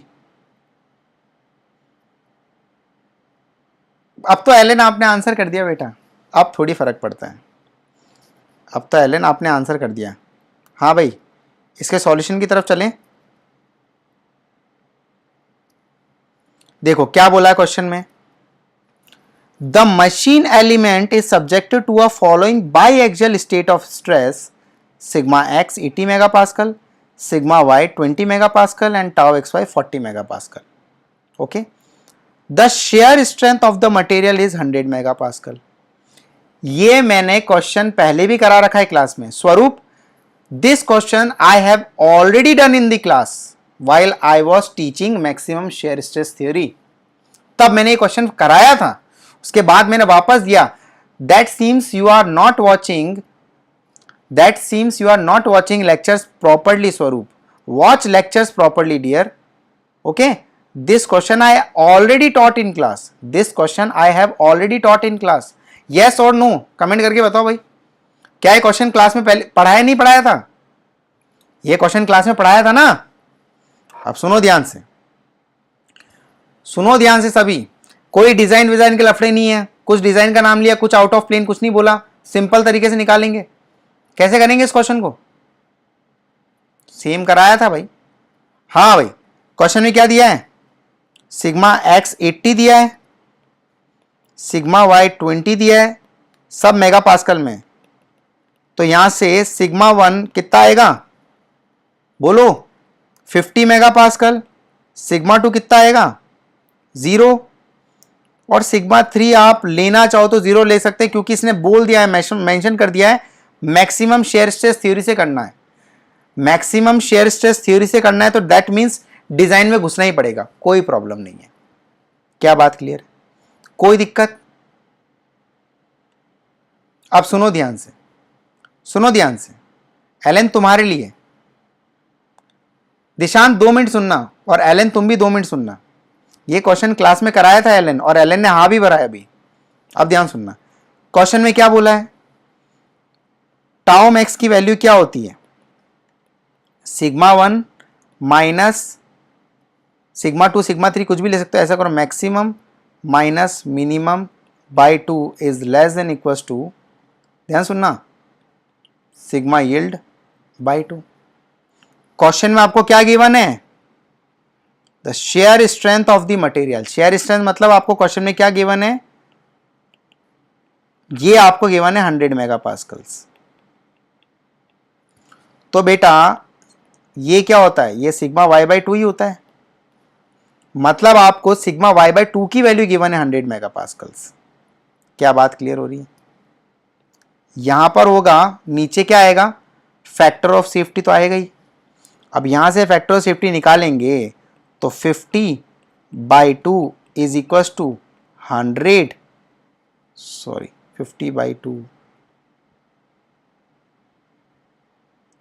अब तो एलन आपने आंसर कर दिया बेटा, अब थोड़ी फर्क पड़ता है. अब तो एलन आपने आंसर कर दिया. हाँ भाई, इसके सॉल्यूशन की तरफ चलें. देखो क्या बोला है क्वेश्चन में. The machine element is subjected to a following biaxial state of stress sigma x 80 megapascal, sigma y 20 megapascal and tau x y 40 megapascal. Okay, the shear strength of the material is 100 megapascal. ये मैंने question पहले भी करा रखा है class में. स्वरूप, this question I have already done in the class while I was teaching maximum shear stress theory. तब मैंने ये क्वेश्चन कराया था, उसके बाद मैंने वापस दिया. That seems you are not watching lectures properly स्वरूप. Watch lectures properly dear. Okay, this question I already taught in class. Yes or no, comment करके बताओ भाई. क्या ये क्वेश्चन क्लास में पहले पढ़ाया नहीं पढ़ाया था? ये क्वेश्चन क्लास में पढ़ाया था ना. अब सुनो ध्यान से, सुनो ध्यान से सभी. कोई डिजाइन विजाइन के लफड़े नहीं है. कुछ डिजाइन का नाम लिया, कुछ आउट ऑफ प्लेन, कुछ नहीं बोला. सिंपल तरीके से निकालेंगे. कैसे करेंगे इस क्वेश्चन को? सेम कराया था भाई. हाँ भाई, क्वेश्चन में क्या दिया है? सिग्मा एक्स 80 दिया है, सिग्मा वाई 20 दिया है, सब मेगा पास्कल में. तो यहां से सिग्मा 1 कितना आएगा, बोलो 50 मेगा पास्कल। सिग्मा 2 कितना आएगा, 0। और सिग्मा 3 आप लेना चाहो तो 0 ले सकते हैं, क्योंकि इसने बोल दिया है, मेंशन कर दिया है मैक्सिमम शेयर स्ट्रेस थ्योरी से करना है। मैक्सिमम शेयर स्ट्रेस थ्योरी से करना है तो दैट मींस डिजाइन में घुसना ही पड़ेगा, कोई प्रॉब्लम नहीं है। क्या बात क्लियर है, कोई दिक्कत? अब सुनो ध्यान से, सुनो ध्यान से, एलन तुम्हारे लिए। दिशांत 2 मिनट सुनना, और एलन तुम भी 2 मिनट सुनना। ये क्वेश्चन क्लास में कराया था एलन, और एलन ने हाँ भी भरा है अभी। अब ध्यान सुनना, क्वेश्चन में क्या बोला है, टाउ मैक्स की वैल्यू क्या होती है, सिग्मा 1 माइनस सिग्मा 2 सिग्मा 3 कुछ भी ले सकते हो। ऐसा करो, maximum minus minimum by 2 is less than equals to, ध्यान सुनना, सिग्मा यील्ड बाई 2। क्वेश्चन में आपको क्या गिवन है, the shear strength of the material. Shear strength मतलब आपको क्वेश्चन में क्या गिवन है, ये आपको गिवन है 100 मेगा पास्कल्स। तो बेटा ये क्या होता है, ये सिग्मा वाई बाई 2 ही होता है, मतलब आपको सिग्मा वाई बाई 2 की वैल्यू गिवन है 100 मेगा पास्कल्स। क्या बात क्लियर हो रही है? यहां पर होगा, नीचे क्या आएगा, फैक्टर ऑफ सेफ्टी तो आएगा ही। अब यहां से फैक्टर ऑफ सेफ्टी निकालेंगे तो 50 by 2 is equal to 100, sorry 50 by 2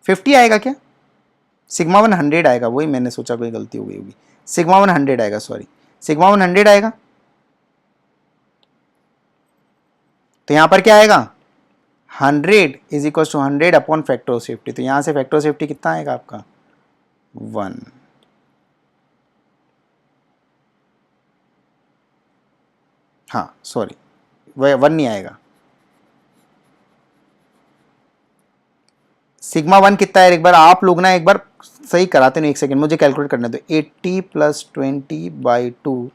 50 आएगा क्या, सिग्मा 1 100 आएगा, वही मैंने सोचा कोई गलती हो गई होगी। सिग्मा 1 100 आएगा, सॉरी सिग्मा 1 100 आएगा। तो यहां पर क्या आएगा, 100 is equal to 100 upon factor of safety. तो यहां से फैक्टर ऑफ सेफ्टी कितना आएगा आपका, 1। हाँ सॉरी, वह 1 नहीं आएगा, सिग्मा 1 कितना है, एक बार आप लोग ना एक बार सही कराते नहीं, एक सेकंड मुझे कैलकुलेट करने दो। 80 प्लस 20 बाई 2,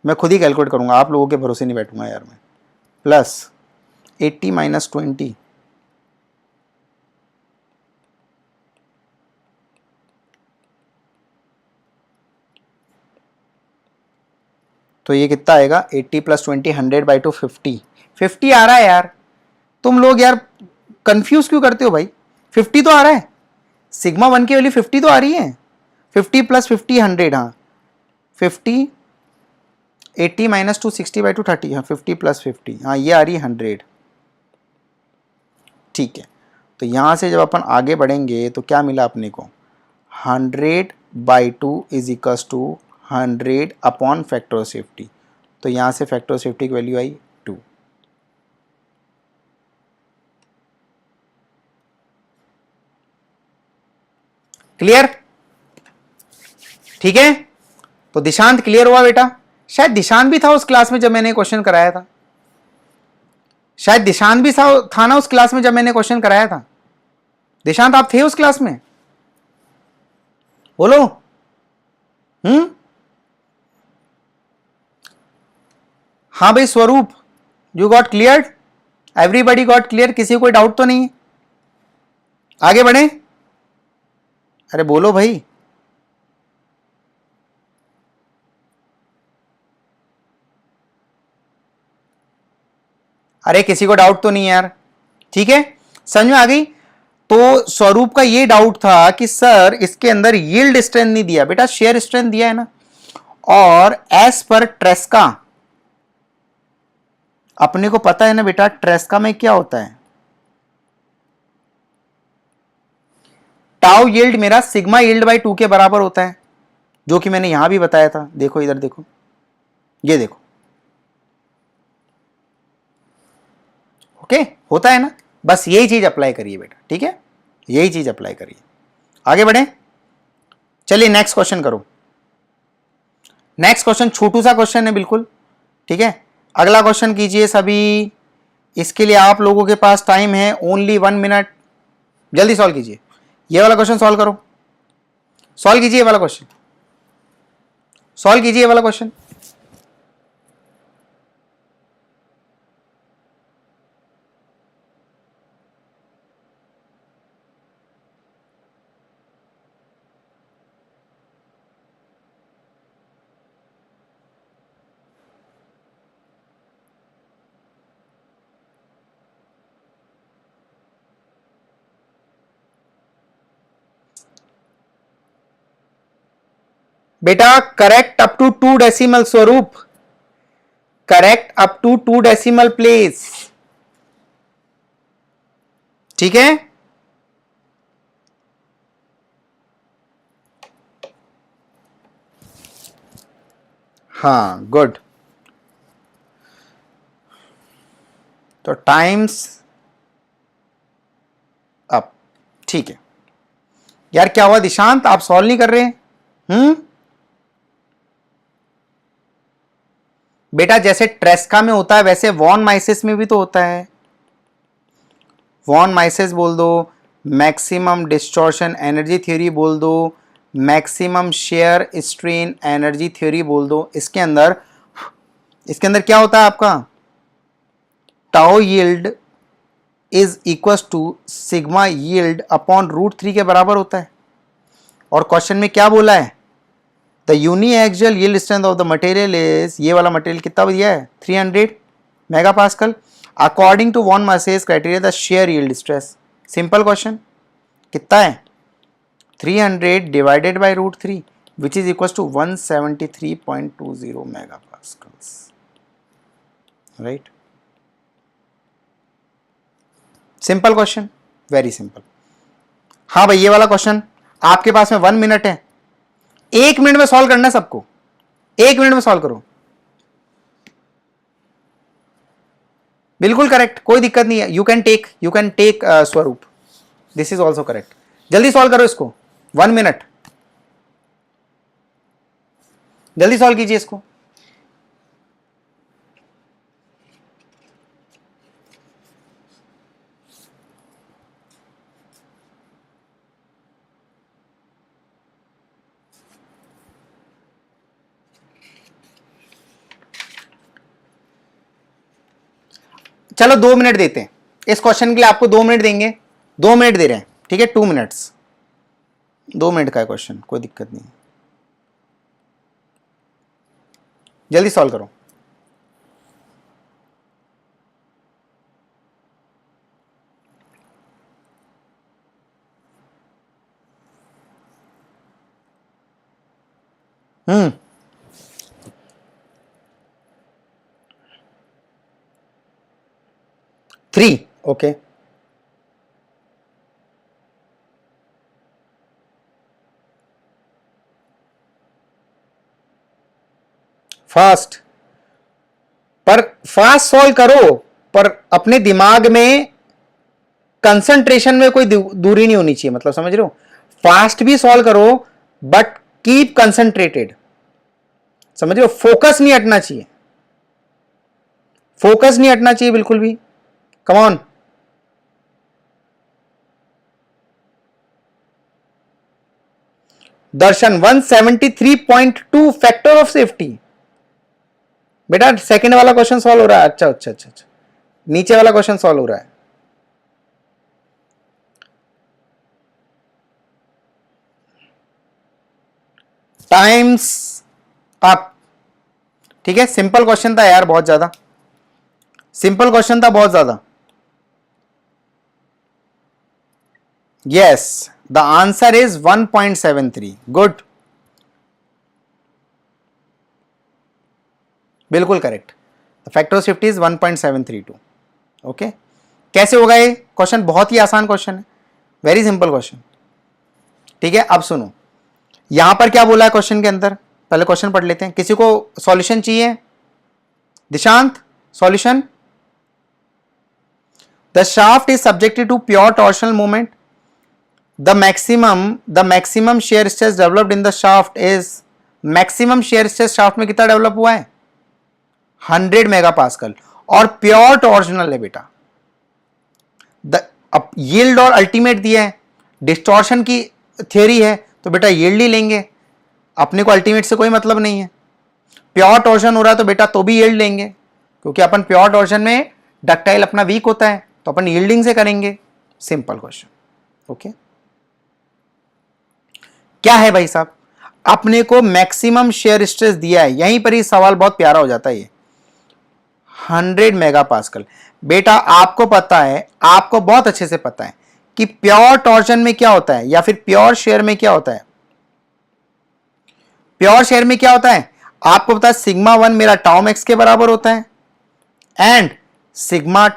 मैं खुद ही कैलकुलेट करूंगा, आप लोगों के भरोसे नहीं बैठूंगा यार मैं। प्लस 80 माइनस 20, तो ये कितना आएगा, 80 प्लस 20 100 बाई 2 50। 50 आ रहा है यार, तुम लोग यार कंफ्यूज क्यों करते हो भाई, 50 तो आ रहा है, सिग्मा 1 की वैल्यू 50 तो आ रही है। 50 प्लस 50 100, हाँ 50, 80 माइनस 2 60 बाई 2 30, हाँ 50 प्लस 50, हाँ ये आ रही है 100। ठीक है, तो यहां से जब अपन आगे बढ़ेंगे तो क्या मिला अपने को, 100 by 2 is equals to 100 upon factor of safety. तो यहां से फैक्टर ऑफ सेफ्टी की वैल्यू आई 2। क्लियर, ठीक है। तो दिशांत क्लियर हुआ बेटा, शायद दिशांत भी था उस क्लास में जब मैंने क्वेश्चन कराया था, शायद दिशांत भी था ना उस क्लास में जब मैंने क्वेश्चन कराया था। दिशांत आप थे उस क्लास में, बोलो। हाँ भाई स्वरूप, you got clear, everybody got clear, किसी को कोई डाउट तो नहीं है, आगे बढ़े, अरे बोलो भाई। अरे किसी को डाउट तो नहीं है यार, ठीक है समझ में आ गई। तो स्वरूप का ये डाउट था कि सर इसके अंदर यील्ड स्ट्रेंथ नहीं दिया, बेटा शेयर स्ट्रेंथ दिया है ना, और एस पर ट्रेस्का अपने को पता है ना बेटा, ट्रेस्का में क्या होता है, टाउ यील्ड मेरा सिग्मा यील्ड बाई 2 के बराबर होता है, जो कि मैंने यहां भी बताया था। देखो इधर देखो, ये देखो, ओके होता है ना, बस यही चीज अप्लाई करिए बेटा, ठीक है यही चीज अप्लाई करिए। आगे बढ़े, चलिए नेक्स्ट क्वेश्चन करो। नेक्स्ट क्वेश्चन छोटू सा क्वेश्चन है बिल्कुल, ठीक है। अगला क्वेश्चन कीजिए सभी, इसके लिए आप लोगों के पास टाइम है ओनली 1 मिनट, जल्दी सॉल्व कीजिए। ये वाला क्वेश्चन सॉल्व करो, सॉल्व कीजिए ये वाला क्वेश्चन, सॉल्व कीजिए ये वाला क्वेश्चन। बेटा correct up to 2 decimal Swaroop, correct up to 2 decimal place, ठीक है। हाँ गुड। तो टाइम्स अप, ठीक है। यार क्या हुआ दिशांत, आप सॉल्व नहीं कर रहे हैं? बेटा जैसे ट्रेस्का में होता है वैसे वॉन माइसिस में भी तो होता है। वॉन माइसिस बोल दो, मैक्सिमम डिस्टॉर्शन एनर्जी थ्योरी बोल दो, maximum shear strain energy theory बोल दो। इसके अंदर क्या होता है आपका, tau yield is equal to sigma yield upon √3 के बराबर होता है। और क्वेश्चन में क्या बोला है, the uniaxial yield strength of the material is, ये वाला मटेरियल कितना दिया है 300 mega pascal, according to von Mises criteria the shear yield stress. Simple question, कितना है 300 divided by √3 which is equal to 173.20 mega pascals, right. Simple question, very simple. हाँ भाई ये वाला क्वेश्चन आपके पास में 1 मिनट है, 1 मिनट में सॉल्व करना है सबको, 1 मिनट में सॉल्व करो। बिल्कुल करेक्ट, कोई दिक्कत नहीं है। यू कैन टेक स्वरूप, दिस इज ऑल्सो करेक्ट। जल्दी सॉल्व करो इसको, 1 मिनट, जल्दी सॉल्व कीजिए इसको। चलो 2 मिनट देते हैं इस क्वेश्चन के लिए, आपको 2 मिनट देंगे, 2 मिनट दे रहे हैं, ठीक है। 2 मिनट्स, 2 मिनट का है क्वेश्चन, कोई दिक्कत नहीं, जल्दी सॉल्व करो। हम्म, 3, ओके। फास्ट, पर फास्ट सॉल्व करो, पर अपने दिमाग में कंसंट्रेशन में कोई दूरी नहीं होनी चाहिए, मतलब समझ रहे हो। फास्ट भी सॉल्व करो बट कीप कंसंट्रेटेड, समझ रहे हो, फोकस नहीं हटना चाहिए, फोकस नहीं हटना चाहिए बिल्कुल भी। Come on, Darshan 173.2 factor of safety. बेटा सेकंड वाला क्वेश्चन सॉल्व हो रहा है, अच्छा अच्छा अच्छा अच्छा, नीचे वाला क्वेश्चन सॉल्व हो रहा है। टाइम्स अप, ठीक है। सिंपल क्वेश्चन था यार, बहुत ज्यादा सिंपल क्वेश्चन था, बहुत ज्यादा। Yes the answer is 1.73, good, बिल्कुल correct. Factor of safety is 1.732, okay. कैसे होगा ये क्वेश्चन, बहुत ही आसान क्वेश्चन है, वेरी सिंपल क्वेश्चन, ठीक है। अब सुनो यहां पर क्या बोला है क्वेश्चन के अंदर, पहले क्वेश्चन पढ़ लेते हैं। किसी को सॉल्यूशन चाहिए, Dishant solution. The shaft is subjected to pure torsional movement, the maximum shear stress developed in the shaft is, maximum shear stress shaft में कितना डेवलप हुआ है 100 मेगा पास्कल, और प्योर टॉर्शनल है बेटा। अब यील्ड और अल्टीमेट दिया है, डिस्टॉर्शन की थ्योरी है तो बेटा यील्ड ही लेंगे, अपने को अल्टीमेट से कोई मतलब नहीं है। प्योर टॉर्शन हो रहा है तो बेटा तो भी यील्ड लेंगे, क्योंकि अपन प्योर टॉर्शन में डक्टाइल अपना वीक होता है तो अपन यील्डिंग से करेंगे। Simple question, okay. क्या है भाई साहब, अपने को मैक्सिमम शेयर स्ट्रेस दिया है, यहीं पर ही सवाल बहुत प्यारा हो जाता है। ये 100 मेगा पास्कल, बेटा आपको पता है, आपको बहुत अच्छे से पता है कि प्योर टॉर्शन में क्या होता है या फिर प्योर शेयर में क्या होता है। प्योर शेयर में क्या होता है आपको पता है, सिग्मा 1 मेरा टाउ मैक्स के बराबर होता है एंड सिग्मा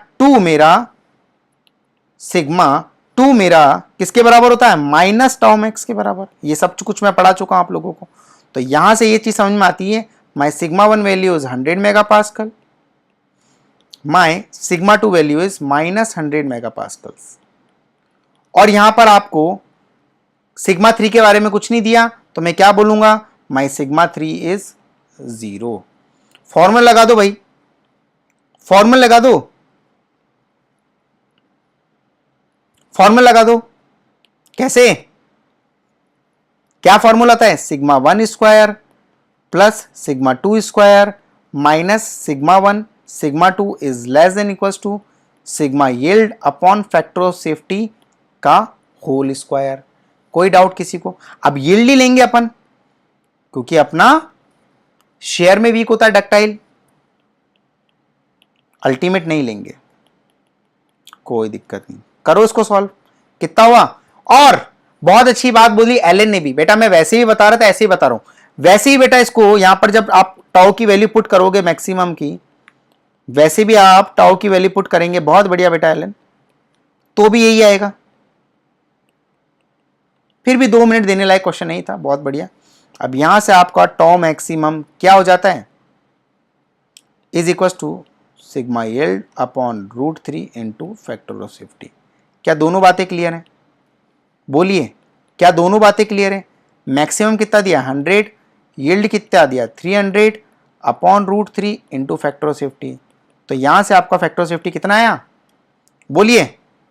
2 मेरा किसके बराबर होता है, माइनस टाउ मैक्स के बराबर। ये सब कुछ मैं पढ़ा चुका हूं आप लोगों को। तो यहां से ये चीज समझ में आती है, my sigma 1 value is 100 mega pascal, my sigma 2 value is minus 100 mega pascals. और यहां पर आपको सिग्मा 3 के बारे में कुछ नहीं दिया, तो मैं क्या बोलूंगा, माई सिग्मा 3 इज 0। फॉर्मूला लगा दो भाई, फॉर्मूला लगा दो, फॉर्मूला लगा दो। कैसे, क्या फॉर्मूला आता है, sigma 1 square plus sigma 2 square minus sigma 1 sigma 2 is less than equals to sigma yield upon factor of safety का होल स्क्वायर। कोई डाउट किसी को? अब यील्ड ही लेंगे अपन, क्योंकि अपना शेयर में वीक होता है डक्टाइल, अल्टीमेट नहीं लेंगे, कोई दिक्कत नहीं। करो इसको सॉल्व, कितना हुआ। और बहुत अच्छी बात बोली एलन ने भी, बेटा मैं वैसे ही बता रहा था, ऐसे ही बता रहा हूं, वैसे ही बेटा इसको यहां पर जब आप टाउ की वैल्यू पुट करोगे मैक्सिमम की, वैसे भी आप टाउ की वैल्यू पुट करेंगे, बहुत बढ़िया बेटा एलन, तो भी यही आएगा। फिर भी 2 मिनट देने लायक क्वेश्चन नहीं था, बहुत बढ़िया। अब यहां से आपका टाउ मैक्सिमम क्या हो जाता है, is equal to sigma yield upon √3 into factor of safety. क्या दोनों बातें क्लियर हैं? बोलिए, क्या दोनों बातें क्लियर हैं? मैक्सिमम कितना दिया 100, यील्ड कितना दिया 300 upon √3 into factor of safety. तो यहां से आपका फैक्टर ऑफ सेफ्टी कितना आया, बोलिए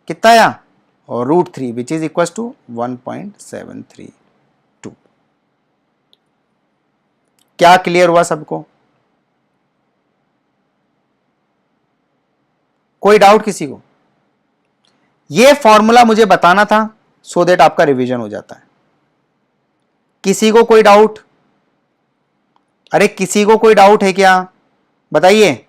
कितना आया, और √3 विच इज इक्वल टू 1.732। क्या क्लियर हुआ सबको? कोई डाउट किसी को? ये फॉर्मूला मुझे बताना था सो देट आपका रिवीजन हो जाता है। किसी को कोई डाउट? अरे किसी को कोई डाउट है क्या, बताइए।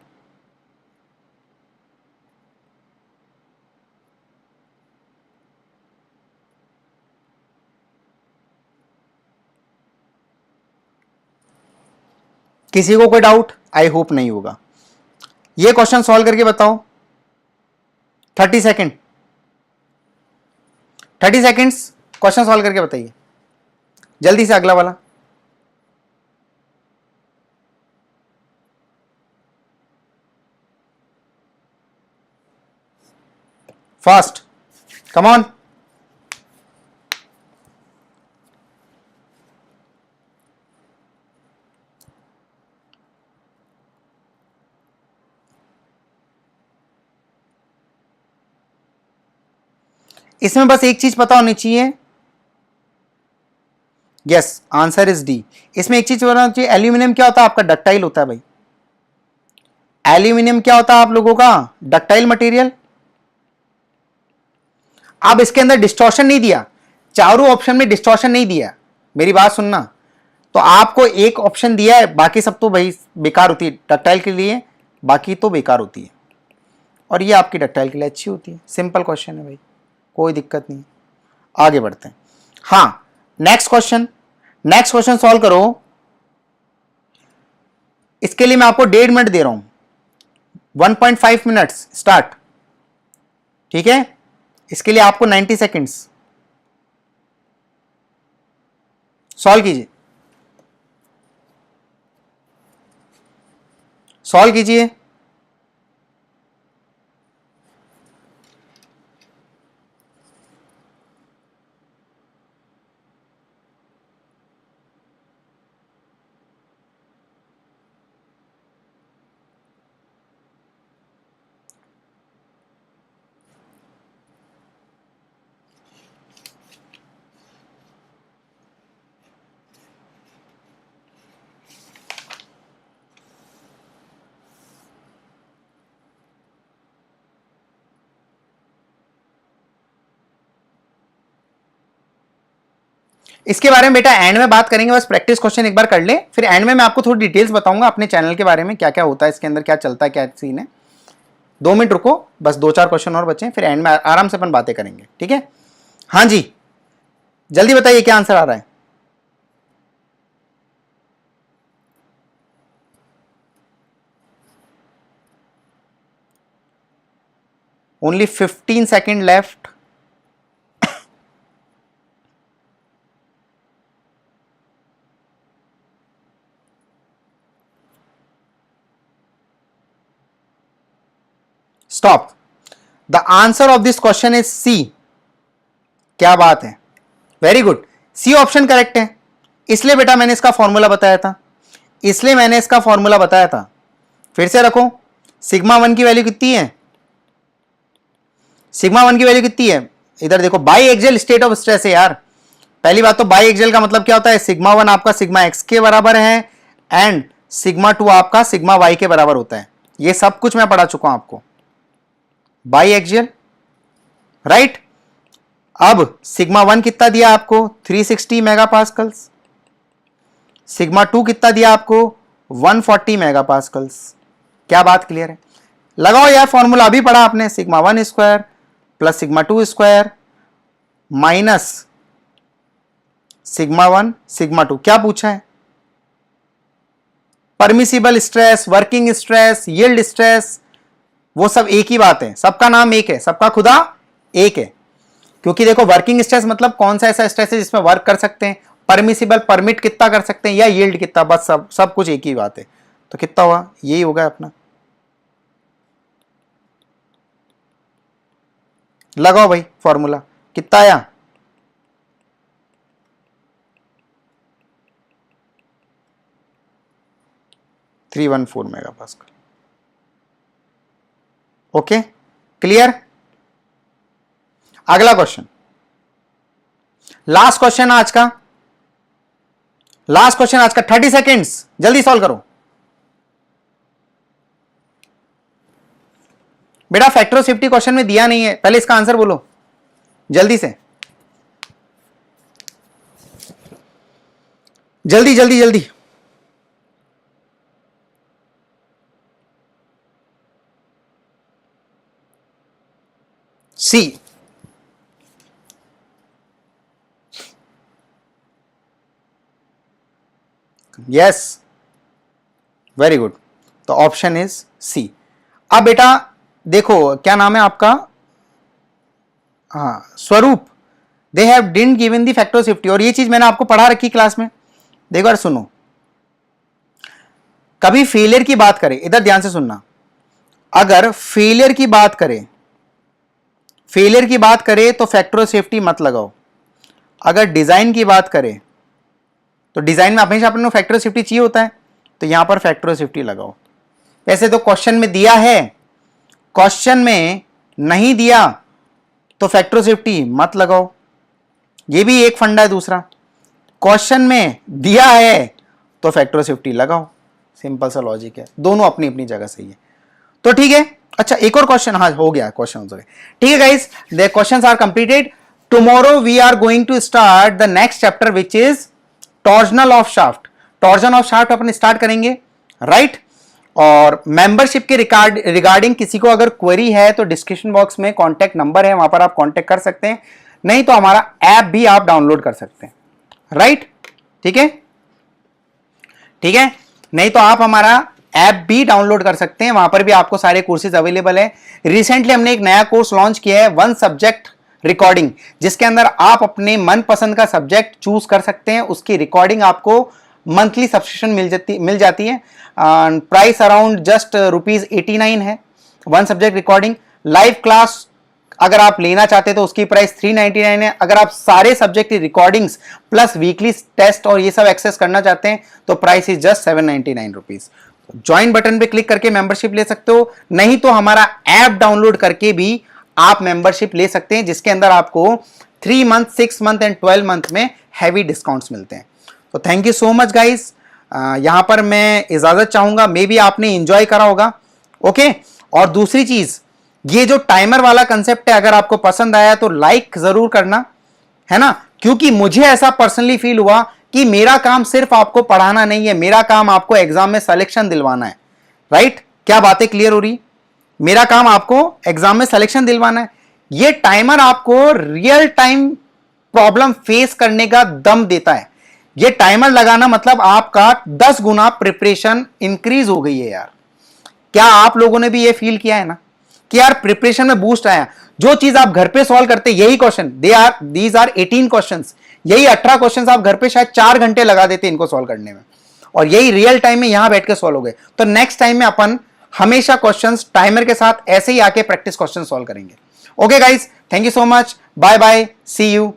किसी को कोई डाउट? आई होप नहीं होगा। ये क्वेश्चन सॉल्व करके बताओ, 30 सेकेंड, 30 सेकेंड्स क्वेश्चन सॉल्व करके बताइए जल्दी से, अगला वाला। Fast, come on. इसमें बस एक चीज पता होनी चाहिए, यस आंसर इज डी। इसमें एक चीज बताना चाहिए, एल्यूमिनियम क्या होता है आपका, डक्टाइल होता है भाई। एल्यूमिनियम क्या होता है आप लोगों का, डक्टाइल मटेरियल। अब इसके अंदर डिस्टॉर्शन नहीं दिया, चारों ऑप्शन में डिस्टॉर्शन नहीं दिया, मेरी बात सुनना। तो आपको एक ऑप्शन दिया है, बाकी सब तो भाई बेकार होती है डक्टाइल के लिए, बाकी तो बेकार होती है, और ये आपकी डक्टाइल के लिए अच्छी होती है। सिंपल क्वेश्चन है भाई, कोई दिक्कत नहीं। आगे बढ़ते हैं। हाँ, next question, next question solve करो। इसके लिए मैं आपको 1.5 मिनट दे रहा हूं, 1.5 मिनट्स स्टार्ट, ठीक है। इसके लिए आपको 90 सेकेंड्स, सॉल्व कीजिए, सॉल्व कीजिए। इसके बारे में बेटा एंड में बात करेंगे, बस प्रैक्टिस क्वेश्चन एक बार कर ले, फिर एंड में मैं आपको थोड़ी डिटेल्स बताऊंगा अपने चैनल के बारे में, क्या क्या होता है इसके अंदर, क्या चलता है, क्या सीन है। 2 मिनट रुको, बस 2-4 क्वेश्चन और बचे, फिर एंड में आराम से अपन बातें करेंगे, ठीक है। हाँ जी, जल्दी बताइए क्या आंसर आ रहा है। Only 15 second left. Stop. The answer of this question is C. क्या बात है, very good, C option correct है। इसलिए बेटा मैंने इसका फॉर्मूला बताया था, इसलिए मैंने इसका फॉर्मूला बताया था। फिर से रखो, सिग्मा वन की वैल्यू कितनी है, सिग्मा वन की वैल्यू कितनी है, इधर देखो, by axial state of stress है यार। पहली बात तो बाई एक्सियल का मतलब क्या होता है, सिग्मा वन आपका सिग्मा एक्स के बराबर है एंड सिग्मा टू आपका सिग्मा वाई के बराबर होता है। ये सब कुछ मैं पढ़ा चुका हूं आपको, बाई एक्सियल, राइट। अब सिग्मा वन कितना दिया आपको 360 मेगापास्कल्स, सिग्मा टू कितना दिया आपको 140 मेगापास्कल्स। क्या बात क्लियर है? लगाओ यार फॉर्मूला, अभी पढ़ा आपने, sigma one square plus sigma two square minus sigma one sigma two. क्या पूछा है? Permissible stress, working stress, yield stress, वो सब एक ही बात है, सबका नाम एक है, सबका खुदा एक है। क्योंकि देखो वर्किंग स्ट्रेस मतलब कौन सा ऐसा स्ट्रेस है जिसमें वर्क कर सकते हैं, परमिसिबल परमिट कितना कर सकते हैं, या यील्ड कितना, बस सब कुछ एक ही बात है। तो कितना हुआ, यही होगा अपना। लगाओ भाई फॉर्मूला, कितना आया, थ्री 314 मेगापास्कल। Okay clear. अगला क्वेश्चन, लास्ट क्वेश्चन आज का, लास्ट क्वेश्चन आज का, 30 सेकेंड्स, जल्दी सॉल्व करो बेटा। फैक्टर ऑफ सेफ्टी क्वेश्चन में दिया नहीं है, पहले इसका आंसर बोलो जल्दी से, जल्दी जल्दी जल्दी। सी, यस, वेरी गुड। तो ऑप्शन इज सी। अब बेटा देखो, क्या नाम है आपका, हाँ स्वरूप, they have didn't given the factor of safety, और ये चीज मैंने आपको पढ़ा रखी क्लास में। देखो यार सुनो, कभी फेलियर की बात करें, इधर ध्यान से सुनना, अगर फेलियर की बात करें, फेलियर की बात करें तो फैक्टर ऑफ सेफ्टी मत लगाओ। अगर डिजाइन की बात करें तो डिजाइन में हमेशा अपने फैक्टर ऑफ सेफ्टी चाहिए होता है, तो यहां पर फैक्टर ऑफ सेफ्टी लगाओ। वैसे तो क्वेश्चन में दिया है, क्वेश्चन में नहीं दिया तो फैक्टर ऑफ सेफ्टी मत लगाओ, ये भी एक फंडा है। दूसरा, क्वेश्चन में दिया है तो फैक्टर ऑफ सेफ्टी लगाओ, सिंपल सा लॉजिक है, दोनों अपनी अपनी जगह सही है। तो ठीक है, अच्छा एक और क्वेश्चन, हाँ हो गया क्वेश्चन हो गया। ठीक है guys, the questions are completed. Tomorrow we are going to start the next chapter which is torsional of shaft. Torsion of shaft अपन स्टार्ट करेंगे, राइट। और मेंबरशिप के रिगार्डिंग किसी को अगर क्वेरी है तो डिस्क्रिप्शन बॉक्स में कॉन्टैक्ट नंबर है, वहां पर आप कॉन्टैक्ट कर सकते हैं, नहीं तो हमारा ऐप भी आप डाउनलोड कर सकते हैं, राइट। ठीक है, ठीक है, नहीं तो आप हमारा ऐप भी डाउनलोड कर सकते हैं, वहां पर भी आपको सारे कोर्सेज अवेलेबल है। रिसेंटली हमने एक नया कोर्स लॉन्च किया है, वन सब्जेक्ट रिकॉर्डिंग, जिसके अंदर आप अपने मनपसंद का सब्जेक्ट चूज कर सकते हैं, उसकी रिकॉर्डिंग आपको मंथली सब्सक्रिप्शन मिल जाती है। प्राइस अराउंड जस्ट ₹89 है, one subject recording. Live class अगर आप लेना चाहते हैं तो उसकी प्राइस 399 है। अगर आप सारे सब्जेक्ट की रिकॉर्डिंग्स प्लस वीकली टेस्ट और ये सब एक्सेस करना चाहते हैं तो price is just 799 rupees. Join button पे क्लिक करके मेंबरशिप ले सकते हो, नहीं तो हमारा ऐप डाउनलोड करके भी आप मेंबरशिप ले सकते हैं, जिसके अंदर आपको 3 मंथ, 6 मंथ एंड 12 मंथ में हैवी डिस्काउंट्स मिलते हैं। तो thank you so much guys, यहां पर मैं इजाजत चाहूंगा, मे बी आपने एंजॉय करा होगा। ओके, और दूसरी चीज, ये जो टाइमर वाला कंसेप्ट है, अगर आपको पसंद आया तो लाइक जरूर करना, है ना, क्योंकि मुझे ऐसा पर्सनली फील हुआ कि मेरा काम सिर्फ आपको पढ़ाना नहीं है, मेरा काम आपको एग्जाम में सिलेक्शन दिलवाना है, राइट। क्या बातें क्लियर हो रही? मेरा काम आपको एग्जाम में सिलेक्शन दिलवाना है। ये टाइमर आपको रियल टाइम प्रॉब्लम फेस करने का दम देता है। ये टाइमर लगाना मतलब आपका 10 गुना प्रिपरेशन इंक्रीज हो गई है यार। क्या आप लोगों ने भी ये फील किया है ना कि यार प्रिपरेशन में बूस्ट आया। जो चीज आप घर पे सॉल्व करते यही क्वेश्चन, दीज आर 18 क्वेश्चंस, यही 18 क्वेश्चंस आप घर पे शायद 4 घंटे लगा देते इनको सॉल्व करने में, और यही रियल टाइम में यहां बैठ के सॉल्व हो गए। तो नेक्स्ट टाइम में अपन हमेशा क्वेश्चंस टाइमर के साथ ऐसे ही आके प्रैक्टिस क्वेश्चन सॉल्व करेंगे। Okay guys, thank you so much, bye bye, see you.